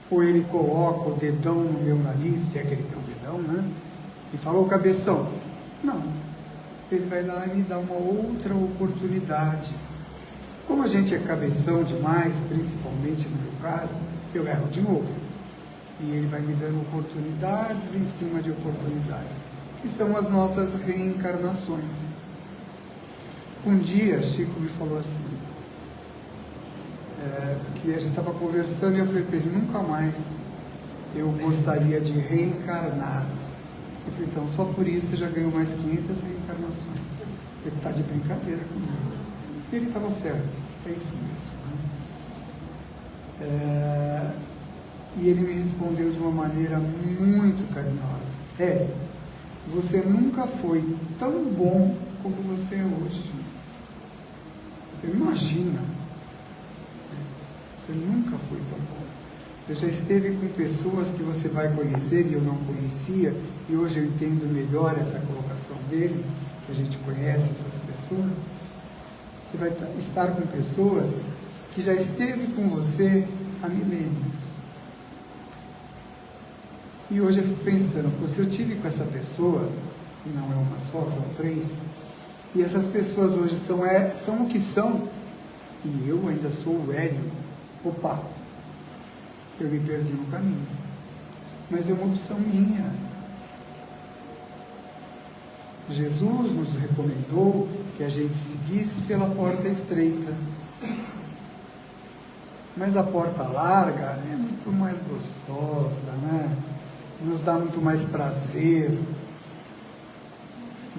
Ou Ele coloca o dedão no meu nariz, se é que Ele tem um dedão, né? E fala, ô cabeção. Não. Ele vai lá e me dá uma outra oportunidade. Como a gente é cabeção demais, principalmente no meu caso, eu erro de novo. E Ele vai me dando oportunidades em cima de oportunidades, que são as nossas reencarnações. Um dia, Chico me falou assim, que a gente estava conversando e eu falei para ele, nunca mais eu gostaria de reencarnar. Eu falei, então só por isso você já ganhou mais 500 reencarnações. Ele está de brincadeira comigo. E ele estava certo, é isso mesmo, né? E ele me respondeu de uma maneira muito carinhosa. Você nunca foi tão bom como você é hoje. Imagina, Você nunca foi tão bom. Você já esteve com pessoas que você vai conhecer e eu não conhecia, e hoje eu entendo melhor essa colocação dele, que a gente conhece essas pessoas. Você vai estar com pessoas que já esteve com você há milênios. E hoje eu fico pensando, se eu tive com essa pessoa, e não é uma só, são 3, e essas pessoas hoje são o que são, e eu ainda sou o Hélio, opa, eu me perdi no caminho. Mas é uma opção minha. Jesus nos recomendou que a gente seguisse pela porta estreita. Mas a porta larga é muito mais gostosa, né? Nos dá muito mais prazer.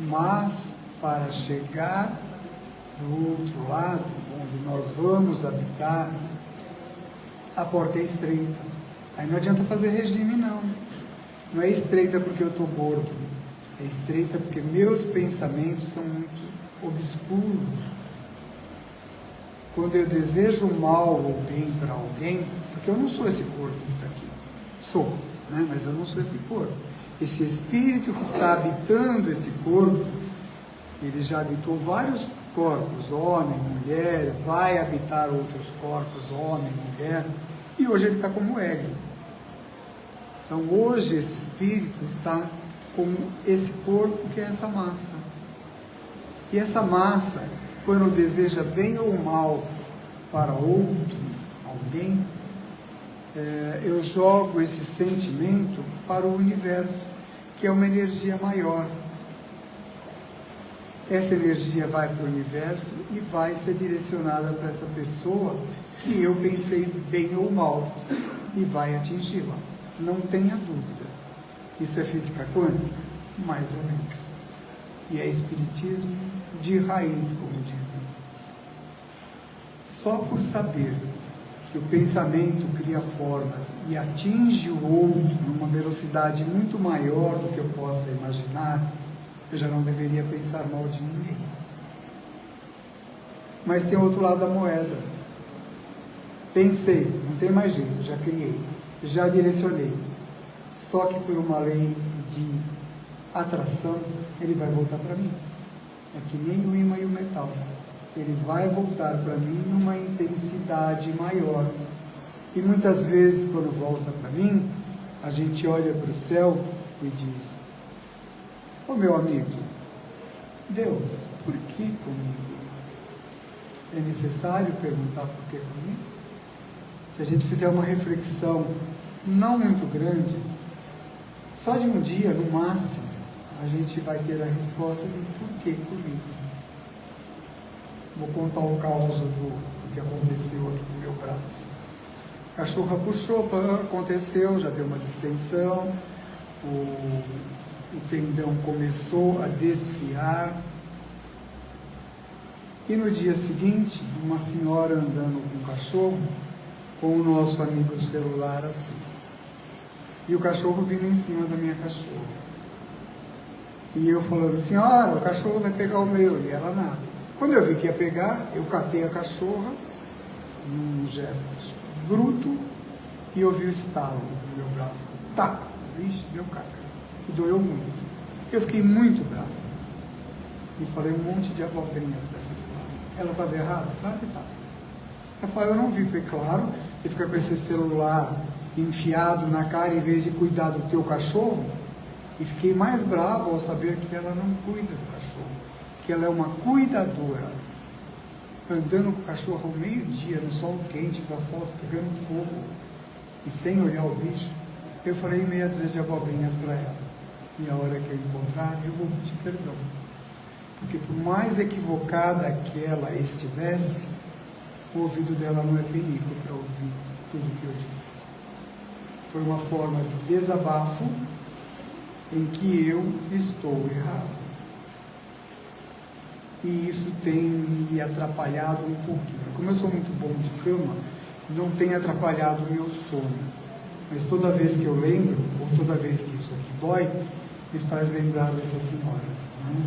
Mas para chegar do outro lado, onde nós vamos habitar, a porta é estreita. Aí não adianta fazer regime, não. Não é estreita porque eu estou gordo. É estreita porque meus pensamentos são muito obscuros. Quando eu desejo mal ou bem para alguém, porque eu não sou esse corpo que está aqui. Sou, né? Mas eu não sou esse corpo. Esse espírito que está habitando esse corpo, ele já habitou vários corpos, homem, mulher, vai habitar outros corpos, homem, mulher, e hoje ele está como ego. Então hoje esse espírito está como esse corpo que é essa massa. E essa massa, quando deseja bem ou mal para outro, alguém, eu jogo esse sentimento para o universo, que é uma energia maior. Essa energia vai para o universo e vai ser direcionada para essa pessoa que eu pensei bem ou mal, e vai atingi-la. Não tenha dúvida. Isso é física quântica? Mais ou menos. E é espiritismo de raiz, como dizem. Só por saber que o pensamento cria formas e atinge o outro numa velocidade muito maior do que eu possa imaginar, eu já não deveria pensar mal de ninguém. Mas tem outro lado da moeda. Pensei, não tem mais jeito, já criei, já direcionei. Só que por uma lei de atração, ele vai voltar para mim. É que nem o ímã e o metal. Ele vai voltar para mim numa intensidade maior. E muitas vezes, quando volta para mim, a gente olha para o céu e diz: ô meu amigo, Deus, por que comigo? É necessário perguntar por que comigo? Se a gente fizer uma reflexão não muito grande, só de um dia, no máximo, a gente vai ter a resposta de por que comigo. Vou contar o caos do que aconteceu aqui no meu braço. A cachorra puxou, aconteceu, já deu uma distensão, o tendão começou a desfiar. E no dia seguinte, uma senhora andando com o cachorro, com o nosso amigo celular assim. E o cachorro vindo em cima da minha cachorra. E eu falando: senhora, o cachorro vai pegar o meu. E ela nada. Quando eu vi que ia pegar, eu catei a cachorra num gesto bruto e ouvi o estalo no meu braço. Tá! Vixe, deu caca. E doeu muito. Eu fiquei muito bravo. E falei um monte de abobrinhas para essa senhora. Ela estava errada? Claro que estava. Eu falei: eu não vi. Foi claro, você fica com esse celular enfiado na cara em vez de cuidar do teu cachorro. E fiquei mais bravo ao saber que ela não cuida do cachorro, que ela é uma cuidadora, andando com o cachorro ao meio-dia, no sol quente, com o asfalto pegando fogo, e sem olhar o bicho. Eu falei meia dúzia de abobrinhas para ela. E a hora que eu encontrar, eu vou pedir perdão. Porque por mais equivocada que ela estivesse, o ouvido dela não é penico para ouvir tudo que eu disse. Foi uma forma de desabafo em que eu estou errado. E isso tem me atrapalhado um pouquinho. Como eu sou muito bom de cama, não tem atrapalhado o meu sono. Mas toda vez que eu lembro, ou toda vez que isso aqui dói, me faz lembrar dessa senhora, né?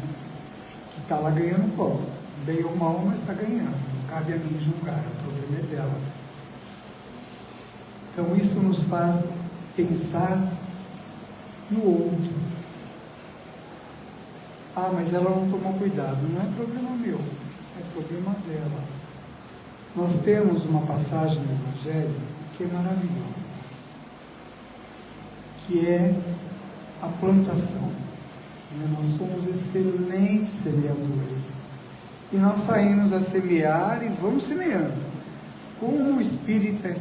Que está lá ganhando pão. Bem ou mal, mas está ganhando. Não cabe a mim julgar, o problema é dela. Então isso nos faz pensar no outro. Ah, mas ela não tomou cuidado. Não é problema meu, é problema dela. Nós temos uma passagem no Evangelho que é maravilhosa, que é a plantação. Nós somos excelentes semeadores. E nós saímos a semear e vamos semeando. Como o Espírito é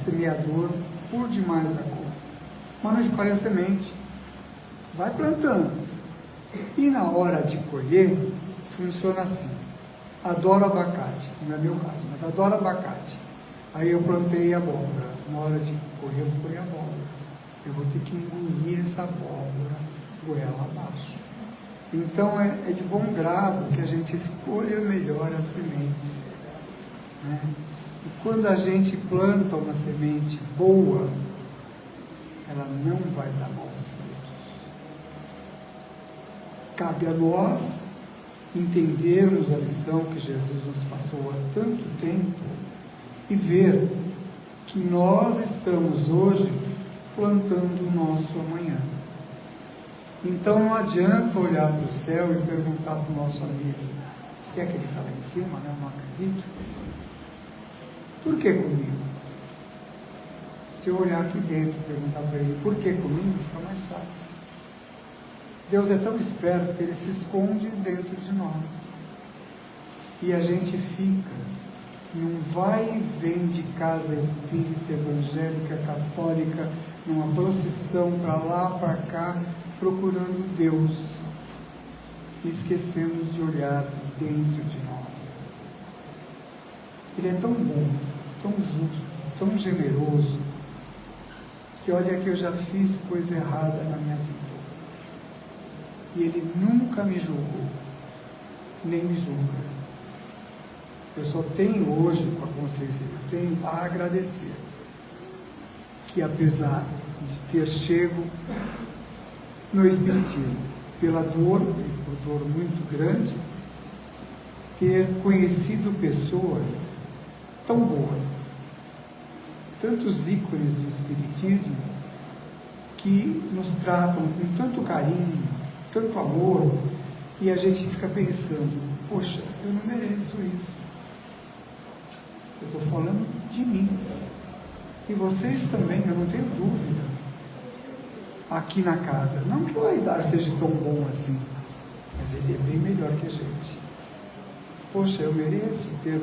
semeador por demais da conta. Mas não escolhe a semente. Vai plantando. E na hora de colher, funciona assim. Adoro abacate, não é meu caso, mas adoro abacate. Aí eu plantei abóbora. Na hora de colher, eu vou colher abóbora. Eu vou ter que engolir essa abóbora goela abaixo. Então é de bom grado que a gente escolha melhor as sementes, né? E quando a gente planta uma semente boa, ela não vai dar maus frutos. Cabe a nós entendermos a lição que Jesus nos passou há tanto tempo e ver que nós estamos hoje plantando o nosso amanhã. Então não adianta olhar para o céu e perguntar para o nosso amigo, se é que ele está lá em cima, né? Eu não acredito. Por que comigo? Se eu olhar aqui dentro e perguntar para ele, por que comigo? Fica mais fácil. Deus é tão esperto que ele se esconde dentro de nós. E a gente fica num vai e vem de casa espírita, evangélica, católica, numa procissão para lá, para cá, procurando Deus. E esquecemos de olhar dentro de nós. Ele é tão bom, tão justo, tão generoso, que olha que eu já fiz coisa errada na minha vida. E ele nunca me julgou, nem me julga. Eu só tenho hoje, com a consciência que eu tenho, a agradecer. Que apesar de ter chego no Espiritismo, pela dor, e por dor muito grande, ter conhecido pessoas tão boas, tantos ícones do Espiritismo, que nos tratam com tanto carinho, tanto amor, e a gente fica pensando, poxa, eu não mereço isso. Eu estou falando de mim. E vocês também, eu não tenho dúvida. Aqui na casa, não que o Aidar seja tão bom assim, mas ele é bem melhor que a gente. Poxa, eu mereço ter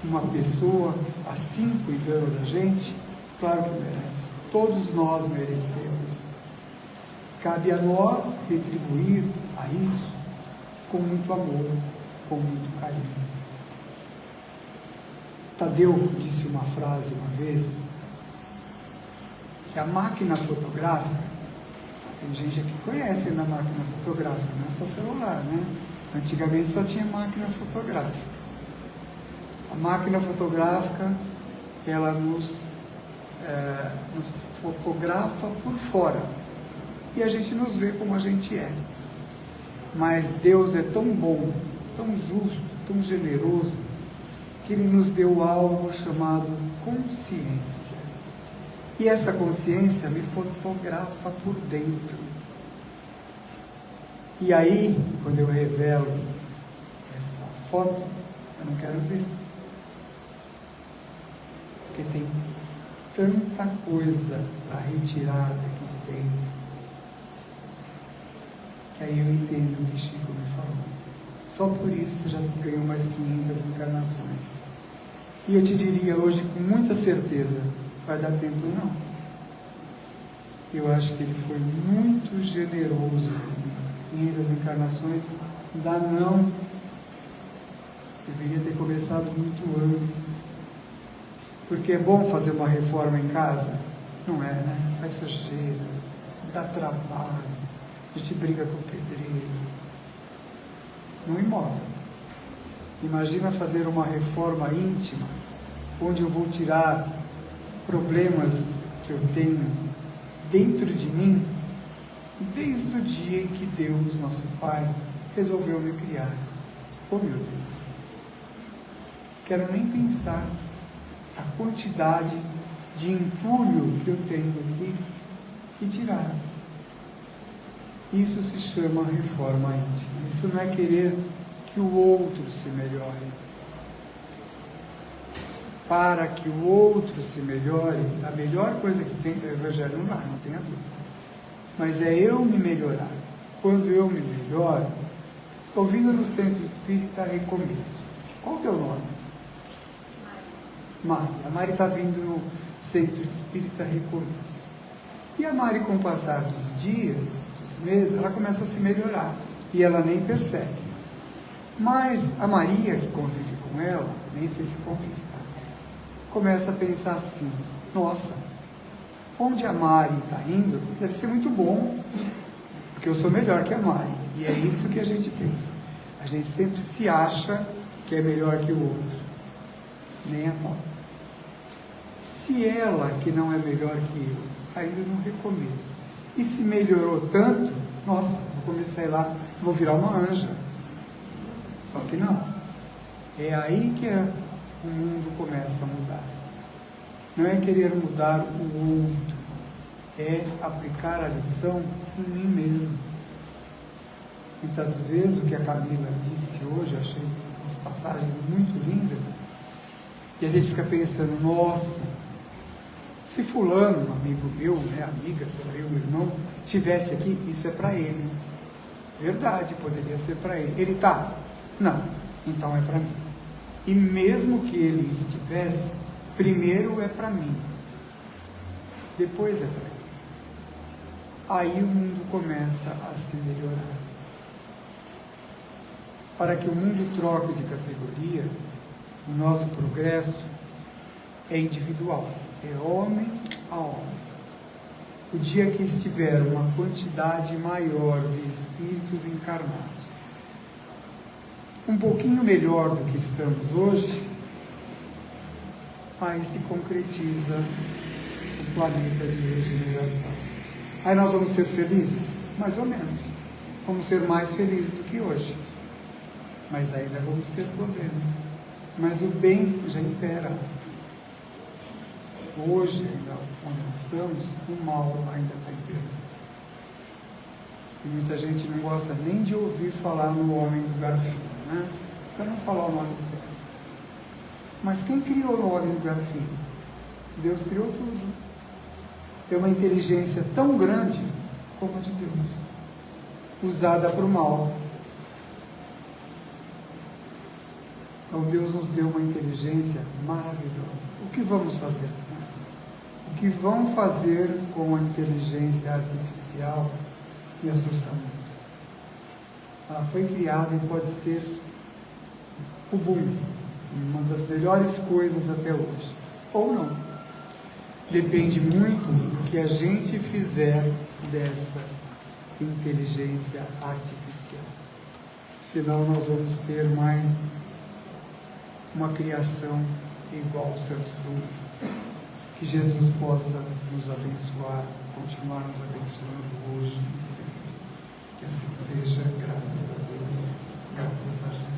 uma pessoa assim cuidando da gente? Claro que merece. Todos nós merecemos. Cabe a nós retribuir a isso com muito amor, com muito carinho. Tadeu disse uma frase uma vez, que a máquina fotográfica, tem gente aqui que conhece ainda a máquina fotográfica, não é só celular, né? Antigamente só tinha máquina fotográfica. A máquina fotográfica, ela nos fotografa por fora, e a gente nos vê como a gente é. Mas Deus é tão bom, tão justo, tão generoso, que Ele nos deu algo chamado consciência. E essa consciência me fotografa por dentro. E aí, quando eu revelo essa foto, eu não quero ver. Porque tem tanta coisa para retirar daqui de dentro, que aí eu entendo o que Chico me falou. Só por isso você já ganhou mais 500 encarnações. E eu te diria hoje com muita certeza, vai dar tempo não. Eu acho que ele foi muito generoso comigo. 500 encarnações, dá não. Deveria ter começado muito antes. Porque é bom fazer uma reforma em casa? Não é, né? Faz sujeira, dá trabalho, a gente briga com o pedreiro. No imóvel. Imagina fazer uma reforma íntima, onde eu vou tirar problemas que eu tenho dentro de mim, desde o dia em que Deus, nosso Pai, resolveu me criar. Oh meu Deus! Quero nem pensar a quantidade de entulho que eu tenho aqui e tirar. Isso se chama reforma íntima. Isso não é querer que o outro se melhore. Para que o outro se melhore, a melhor coisa que tem, o Evangelho não tem a dúvida. Mas é eu me melhorar. Quando eu me melhoro, estou vindo no Centro Espírita Recomeço. Qual é o teu nome? Mari. A Mari está vindo no Centro Espírita Recomeço. E a Mari, com o passar dos dias, dos meses, ela começa a se melhorar. E ela nem percebe. Mas a Maria, que convive com ela, nem sei se convive, começa a pensar assim: nossa, onde a Mari está indo deve ser muito bom, porque eu sou melhor que a Mari. E é isso que a gente pensa. A gente sempre se acha que é melhor que o outro. Nem a pau. Se ela, que não é melhor que eu, está indo no recomeço, e se melhorou tanto, nossa, vou começar a ir lá, vou virar uma anja. Só que não. É aí que o mundo começa a mudar. Não é querer mudar o outro, é aplicar a lição em mim mesmo. Muitas vezes o que a Camila disse hoje, achei umas passagens muito lindas, e a gente fica pensando: nossa, se fulano, um amigo meu, né, amiga, sei lá, eu, irmão, estivesse aqui, isso é para ele. Verdade, poderia ser para ele. Ele está? Não, então é para mim. E mesmo que ele estivesse, primeiro é para mim, depois é para ele. Aí o mundo começa a se melhorar. Para que o mundo troque de categoria, o nosso progresso é individual, é homem a homem. O dia que estiver uma quantidade maior de espíritos encarnados, um pouquinho melhor do que estamos hoje, aí se concretiza o planeta de regeneração. Aí nós vamos ser felizes? Mais ou menos. Vamos ser mais felizes do que hoje. Mas ainda vamos ter problemas. Mas o bem já impera. Hoje, ainda onde nós estamos, o mal ainda está imperando. E muita gente não gosta nem de ouvir falar no homem do garfinho, né? Para não falar o nome certo. Mas quem criou o homem do garfinho? Deus criou tudo. É uma inteligência tão grande como a de Deus, usada para o mal. Então Deus nos deu uma inteligência maravilhosa. O que vamos fazer? O que vão fazer com a inteligência artificial me assusta muito. Ela foi criada e pode ser o boom, uma das melhores coisas até hoje. Ou não. Depende muito do que a gente fizer dessa inteligência artificial. Senão nós vamos ter mais uma criação igual ao Santo Mundo. Que Jesus possa nos abençoar, continuar nos abençoando hoje e sempre. Que assim seja, graças a Deus, graças a Jesus.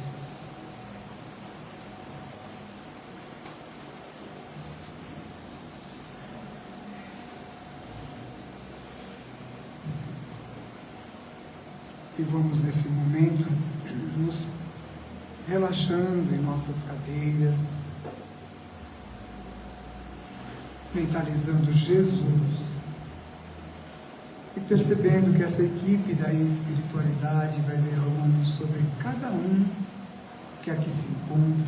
E vamos nesse momento nos relaxando em nossas cadeiras, mentalizando Jesus e percebendo que essa equipe da espiritualidade vai derramando sobre cada um que aqui se encontra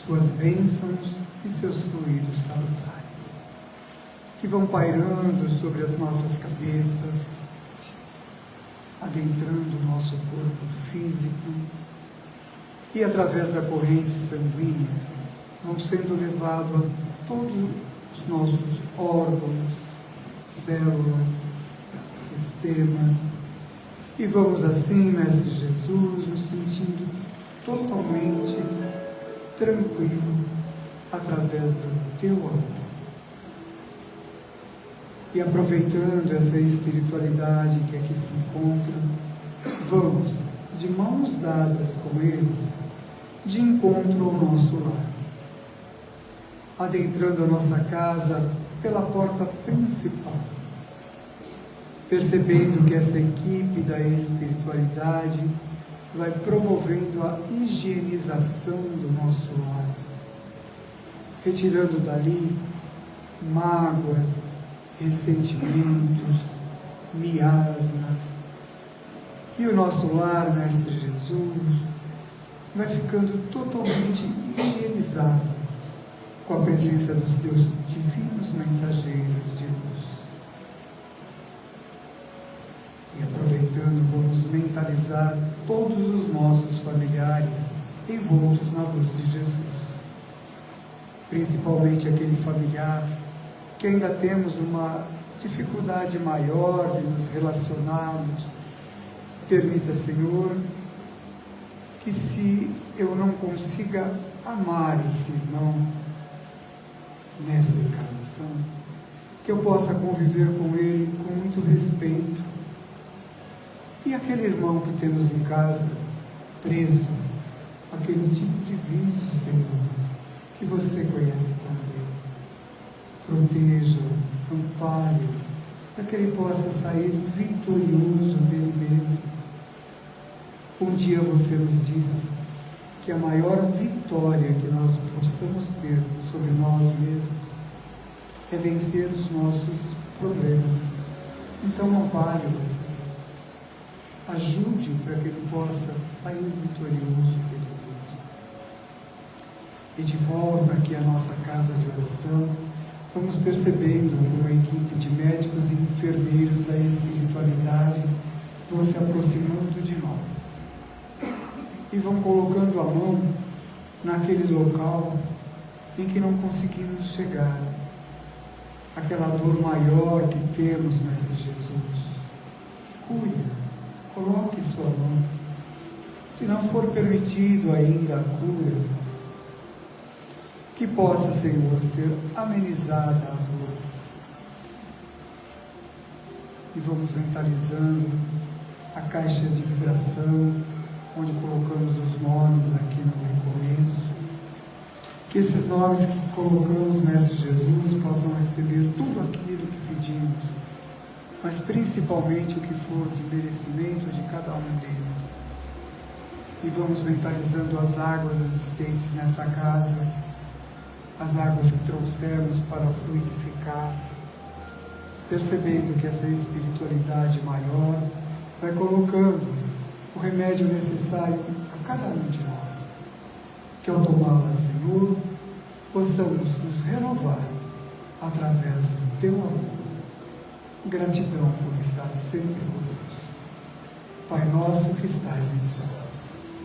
suas bênçãos e seus fluidos salutares, que vão pairando sobre as nossas cabeças, adentrando o nosso corpo físico e através da corrente sanguínea vão sendo levados a todos os nossos órgãos, células, sistemas, e vamos assim, Mestre Jesus, nos sentindo totalmente tranquilo através do Teu amor. E aproveitando essa espiritualidade que aqui se encontra, vamos, de mãos dadas com eles, de encontro ao nosso lar. adentrando a nossa casa pela porta principal, percebendo que essa equipe da espiritualidade vai promovendo a higienização do nosso lar, retirando dali mágoas, ressentimentos, miasmas. E o nosso lar, Mestre Jesus, vai ficando totalmente higienizado com a presença dos teus divinos mensageiros de luz. E aproveitando, vamos mentalizar todos os nossos familiares envoltos na luz de Jesus. Principalmente aquele familiar que ainda temos uma dificuldade maior de nos relacionarmos. Permita, Senhor, que se eu não consiga amar esse irmão nessa encarnação, que eu possa conviver com ele com muito respeito. E aquele irmão que temos em casa, preso, aquele tipo de vício, Senhor, que você conhece também. Proteja-o, ampare-o, para que ele possa sair vitorioso dele mesmo. Um dia você nos disse que a maior vitória que nós possamos ter sobre nós mesmos é vencer os nossos problemas. Então, ampare-o nessas áreas. Ajude-o para que ele possa sair vitorioso dele mesmo. E de volta aqui à nossa casa de oração, vamos percebendo que uma equipe de médicos e enfermeiros da espiritualidade vão se aproximando de nós e vão colocando a mão naquele local em que não conseguimos chegar, aquela dor maior que temos, Mestre Jesus. Cuida, coloque sua mão. Se não for permitido ainda a cura, que possa, Senhor, ser amenizada a dor. E vamos mentalizando a caixa de vibração, onde colocamos os nomes aqui no começo. Que esses nomes que colocamos, Mestre Jesus, possam receber tudo aquilo que pedimos, mas principalmente o que for de merecimento de cada um deles. E vamos mentalizando as águas existentes nessa casa, as águas que trouxemos para fluidificar, percebendo que essa espiritualidade maior vai colocando o remédio necessário a cada um de nós, que ao tomá-la, Senhor, possamos nos renovar através do Teu amor. Gratidão por estar sempre conosco. Pai nosso que estais no céu,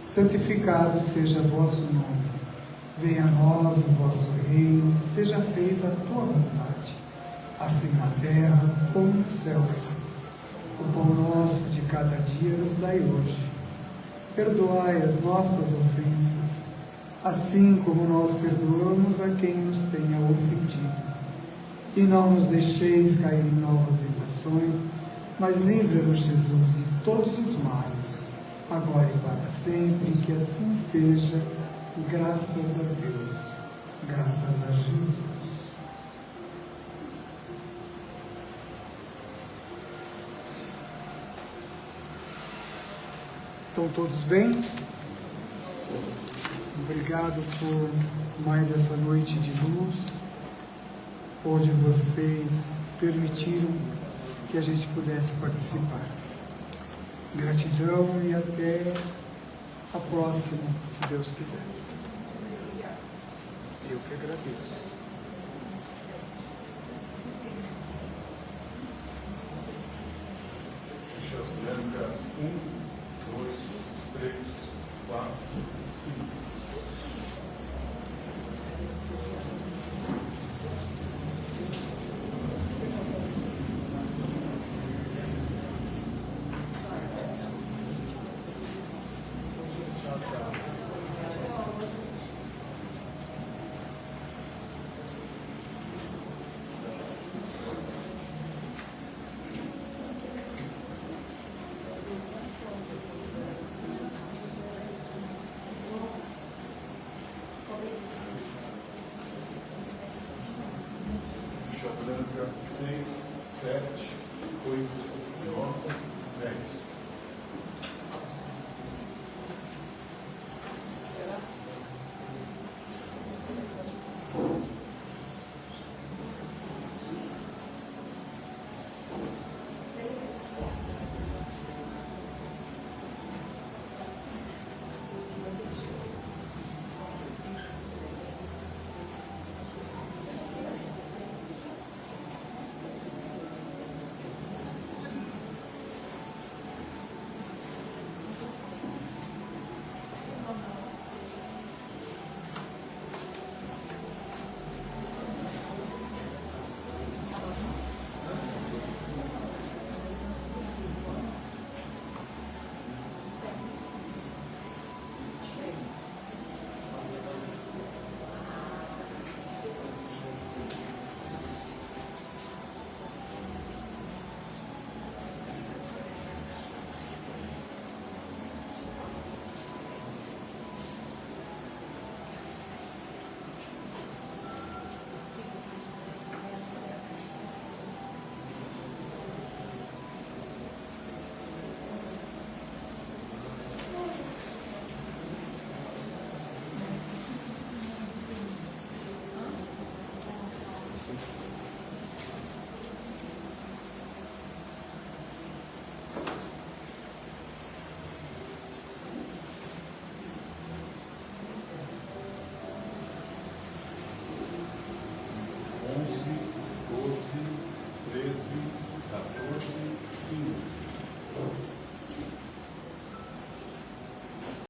santificado seja vosso nome. Venha a nós o vosso reino, seja feita a Tua vontade, assim na terra como no céu. O pão nosso de cada dia nos dai hoje. Perdoai as nossas ofensas, assim como nós perdoamos a quem nos tenha ofendido. E não nos deixeis cair em novas tentações, mas livra-nos, Jesus, de todos os males, agora e para sempre, que assim seja, graças a Deus, graças a Jesus. Estão todos bem? Obrigado por mais essa noite de luz, onde vocês permitiram que a gente pudesse participar. Gratidão e até a próxima, se Deus quiser. Eu que agradeço. Deixa as lâmpadas 1, 2, 3, 4, 5. Deixa eu branca, 6, 7, 8, 9, 10.